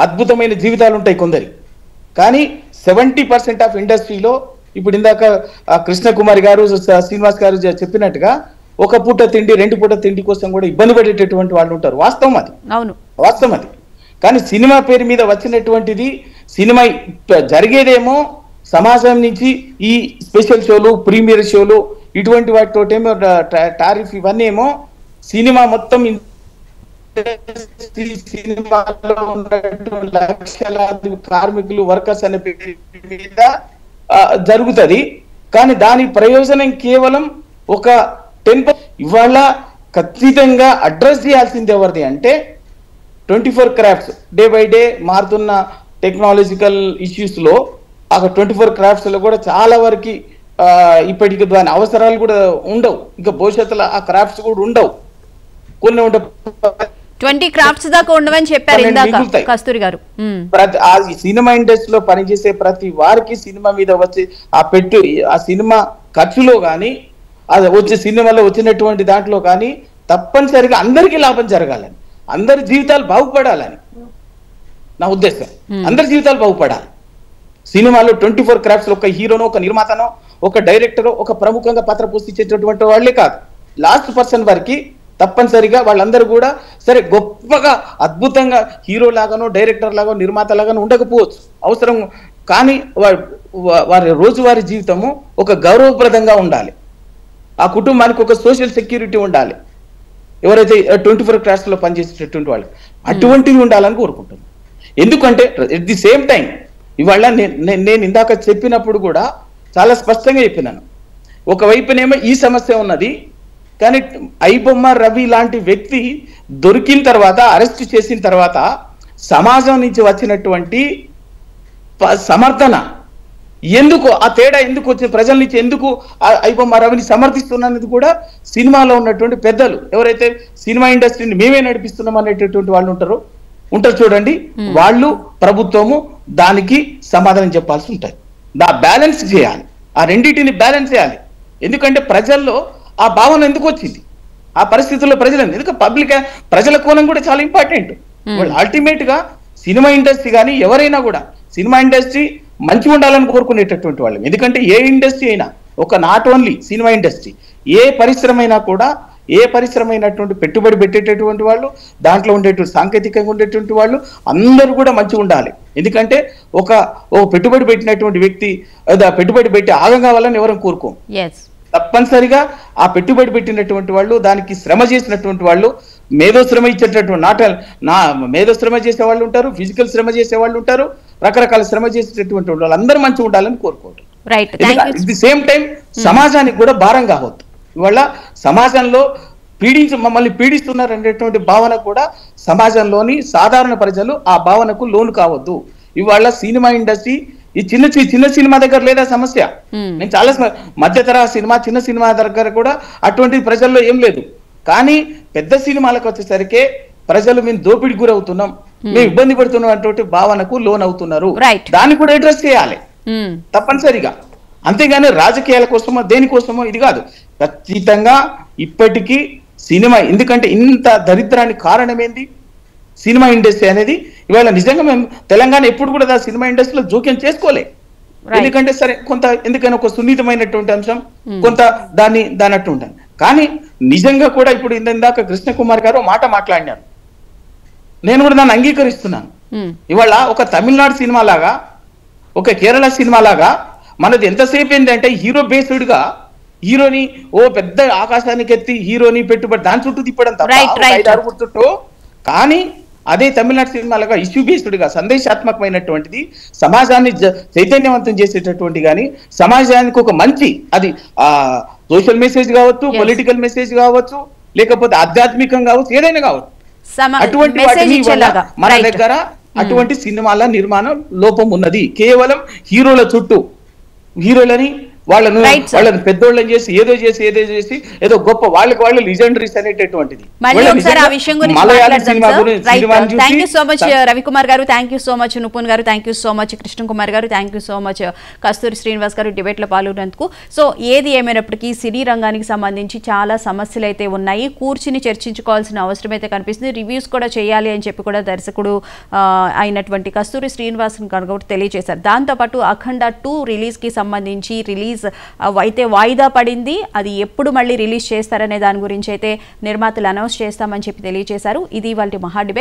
అద్భుతమైన జీవితాలు ఉంటాయి కొందరి. కానీ 70% ఆఫ్ ఇండస్ట్రీలో ఇప్పుడు ఇందాక కృష్ణ కుమార్ గారు, శ్రీనివాస్ గారు చెప్పినట్టుగా ఒక పూట తిండి 2 పూట తిండి కోసం కూడా ఇబ్బంది పడేటటువంటి వాళ్ళు ఉంటారు. వాస్తవం అది, వాస్తవం అది. కానీ సినిమా పేరు మీద వచ్చినటువంటిది, సినిమా జరిగేదేమో సమాజం నుంచి ఈ స్పెషల్ షోలు, ప్రీమియర్ షోలు, ఇటువంటి వాటితోటేమో టారిఫ్ ఇవన్నీ ఏమో సినిమా మొత్తం సినిమాలో ఉన్నటువంటి లక్షలాది కార్మికులు, వర్కర్స్ అనే పేరు మీద జరుగుతుంది. కానీ దాని ప్రయోజనం కేవలం ఒక 10%. ఇవాళ ఖచ్చితంగా అడ్రస్ చేయాల్సింది ఎవరిది అంటే 24 క్రాఫ్ట్స్. డే బై డే మారుతున్న టెక్నాలజికల్ ఇష్యూస్ లో ఆ 24 క్రాఫ్ట్స్ లో కూడా చాలా వరకు ఇప్పటికి దాని అవసరాలు కూడా ఉండవు. ఇంకా భవిష్యత్తులో ఆ క్రాఫ్ట్స్ కూడా ఉండవు, కొన్ని ఉండవు. 20 క్రాఫ్ట్స్ దాకా ఉండవని చెప్పారు ఇందాక కస్తూరి గారు. ఆ సినిమా ఇండస్ట్రీలో పనిచేసే ప్రతి వారికి సినిమా మీద వచ్చే ఆ సినిమా ఖర్చులో కానీ, అది వచ్చే సినిమాలో వచ్చినటువంటి దాంట్లో కానీ తప్పనిసరిగా అందరికీ లాభం జరగాలని, అందరి జీవితాలు బాగుపడాలని నా ఉద్దేశం. అందరి జీవితాలు బాగుపడాలి. సినిమాలో 24 క్రాఫ్ట్స్ ఒక హీరోనో, ఒక నిర్మాతనో, ఒక డైరెక్టరో, ఒక ప్రముఖంగా పాత్ర పోషించేటటువంటి వాళ్ళే కాదు, లాస్ట్ పర్సన్ వరకు తప్పనిసరిగా వాళ్ళందరూ కూడా సరే గొప్పగా అద్భుతంగా హీరో లాగానో, డైరెక్టర్ లాగానో, నిర్మాత లాగానో ఉండకపోవచ్చు అవసరం. కానీ వారి రోజువారీ జీవితము ఒక గౌరవప్రదంగా ఉండాలి. ఆ కుటుంబానికి ఒక సోషల్ సెక్యూరిటీ ఉండాలి. ఎవరైతే 24 క్రాఫ్ట్స్ లో పనిచేసేటటువంటి వాళ్ళు అటువంటివి ఉండాలని కోరుకుంటున్నాను. ఎందుకంటే ఎట్ ది సేమ్ టైం ఇవాళ నేను ఇందాక చెప్పినప్పుడు కూడా చాలా స్పష్టంగా చెప్పినాను. ఒకవైపునేమో ఈ సమస్య ఉన్నది, కానీ ఐబొమ్మ రవి లాంటి వ్యక్తి దొరికిన తర్వాత, అరెస్ట్ చేసిన తర్వాత సమాజం నుంచి వచ్చినటువంటి సమర్థన ఎందుకు, ఆ తేడా ఎందుకు వచ్చింది, ప్రజల నుంచి ఎందుకు ఐబొమ్మ రవిని సమర్థిస్తున్నది కూడా సినిమాలో ఉన్నటువంటి పెద్దలు, ఎవరైతే సినిమా ఇండస్ట్రీని మేమే నడిపిస్తున్నాం అనేటటువంటి వాళ్ళు ఉంటారు చూడండి, వాళ్ళు ప్రభుత్వము దానికి సమాధానం చెప్పాల్సి ఉంటుంది. బ్యాలెన్స్ చేయాలి, ఆ రెండింటిని బ్యాలెన్స్ చేయాలి. ఎందుకంటే ప్రజల్లో ఆ భావన ఎందుకు వచ్చింది, ఆ పరిస్థితుల్లో ప్రజలు ఎందుకంటే ప్రజల కోణం కూడా చాలా ఇంపార్టెంట్. వాళ్ళు అల్టిమేట్ గా సినిమా ఇండస్ట్రీ కానీ ఎవరైనా కూడా సినిమా ఇండస్ట్రీ మంచిగా ఉండాలని కోరుకునేటటువంటి వాళ్ళు. ఎందుకంటే ఏ ఇండస్ట్రీ అయినా, ఒక నాట్ ఓన్లీ సినిమా ఇండస్ట్రీ, ఏ పరిశ్రమ అయినా కూడా, ఏ పరిశ్రమ అయినటువంటి పెట్టుబడి పెట్టేటటువంటి వాళ్ళు, దాంట్లో ఉండేటువంటి సాంకేతికంగా ఉండేటువంటి వాళ్ళు అందరూ కూడా మంచిగా ఉండాలి. ఎందుకంటే ఒక పెట్టుబడి పెట్టినటువంటి వ్యక్తి పెట్టుబడి పెట్టి ఆగం కావాలని ఎవరైనా కోరుకోం. తప్పనిసరిగా ఆ పెట్టుబడి పెట్టినటువంటి వాళ్ళు, దానికి శ్రమ చేసినటువంటి వాళ్ళు, మేధో శ్రమ ఇచ్చేటటువంటి మేధో శ్రమ చేసే వాళ్ళు ఉంటారు, ఫిజికల్ శ్రమ చేసే వాళ్ళు ఉంటారు, రకరకాల శ్రమ చేసేటటువంటి వాళ్ళు అందరూ మంచిగా ఉండాలని కోరుకోవటం. అట్ ది సేమ్ టైం సమాజానికి కూడా భారం కావద్దు. ఇవాళ సమాజంలో మమ్మల్ని పీడిస్తున్నారు అనేటువంటి భావన కూడా సమాజంలోని సాధారణ ప్రజలు ఆ భావనకు లోను కావద్దు. ఇవాళ సినిమా ఇండస్ట్రీ ఈ చిన్న సినిమా దగ్గర లేదా సమస్య. నేను చాలా మధ్య తరహా సినిమా, చిన్న సినిమా దగ్గర కూడా అటువంటి ప్రజల్లో ఏం లేదు. కానీ పెద్ద సినిమాలకు వచ్చేసరికి ప్రజలు మేము దోపిడికి గురవుతున్నాం, మేము ఇబ్బంది పడుతున్నాం అటువంటి భావనకు లోన్ అవుతున్నారు. దాన్ని కూడా అడ్రస్ చేయాలి తప్పనిసరిగా. అంతేగాని రాజకీయాల కోసమో దేనికోసమో ఇది కాదు. ఖచ్చితంగా ఇప్పటికీ సినిమా, ఎందుకంటే ఇంత దరిద్రానికి కారణం ఏంది సినిమా ఇండస్ట్రీ అనేది. ఇవాళ నిజంగా మేము తెలంగాణ ఎప్పుడు కూడా సినిమా ఇండస్ట్రీలో జోక్యం చేసుకోలే. ఎందుకంటే సరే కొంత ఎందుకైనా ఒక సున్నితమైనటువంటి అంశం, కొంత దాన్ని అట్టు ఉంటాను. కానీ నిజంగా కూడా ఇప్పుడు ఇందాక కృష్ణ కుమార్ గారు మాట మాట్లాడినారు, నేను కూడా దాన్ని అంగీకరిస్తున్నాను. ఇవాళ ఒక తమిళనాడు సినిమా లాగా, ఒక కేరళ సినిమా లాగా మనది ఎంతసేపు ఏంటంటే హీరో బేస్డ్ గా హీరోని పెద్ద ఆకాశానికి ఎత్తి హీరోని పెట్టుబడి దాని చుట్టూ తిప్పడం తప్ప చుట్టూ. కానీ అదే తమిళనాడు సినిమాలుగా ఇష్యూ బేస్డ్ గా సందేశాత్మకమైనటువంటిది, సమాజాన్ని చైతన్యవంతం చేసేటటువంటి కానీ సమాజానికి ఒక మంచి అది సోషల్ మెసేజ్ కావచ్చు, పొలిటికల్ మెసేజ్ కావచ్చు, లేకపోతే ఆధ్యాత్మికం కావచ్చు, ఏదైనా కావచ్చు. అటువంటి వాటిని మన దగ్గర అటువంటి సినిమాల నిర్మాణం లోపం ఉన్నది. కేవలం హీరోల చుట్టూ హీరోలని వాళ్ళను పెద్దోళ్ళని చేసి ఏదో ఏదో గొప్ప వాళ్ళకి వాళ్ళు లిజెండరీస్ అనేటటువంటిది. Thank you so much Ravikumar గారు, థ్యాంక్ యూ సో మచ్ నుపున్ గారు, thank you so much Krishna Kumar గారు, థ్యాంక్ యూ సో మచ్ కస్తూరి శ్రీనివాస్ గారు డిబేట్ లో పాల్గొన్నందుకు. సో ఏది ఏమైనప్పటికీ సినీ రంగానికి సంబంధించి చాలా సమస్యలు అయితే ఉన్నాయి, కూర్చుని చర్చించుకోవాల్సిన అవసరం అయితే కనిపిస్తుంది. రివ్యూస్ కూడా చేయాలి అని చెప్పి కూడా దర్శకుడు అయినటువంటి కస్తూరి శ్రీనివాస్ గారు తెలియజేశారు. దాంతోపాటు అఖండ 2 రిలీజ్ కి సంబంధించి రిలీజ్ అయితే వాయిదా పడింది, అది ఎప్పుడు మళ్ళీ రిలీజ్ చేస్తారనే దాని గురించి అయితే నిర్మాతలు అనౌన్స్ చేస్తామని చెప్పి తెలియజేశారు. ఇది వాళ్ళ మహా డిబేట్.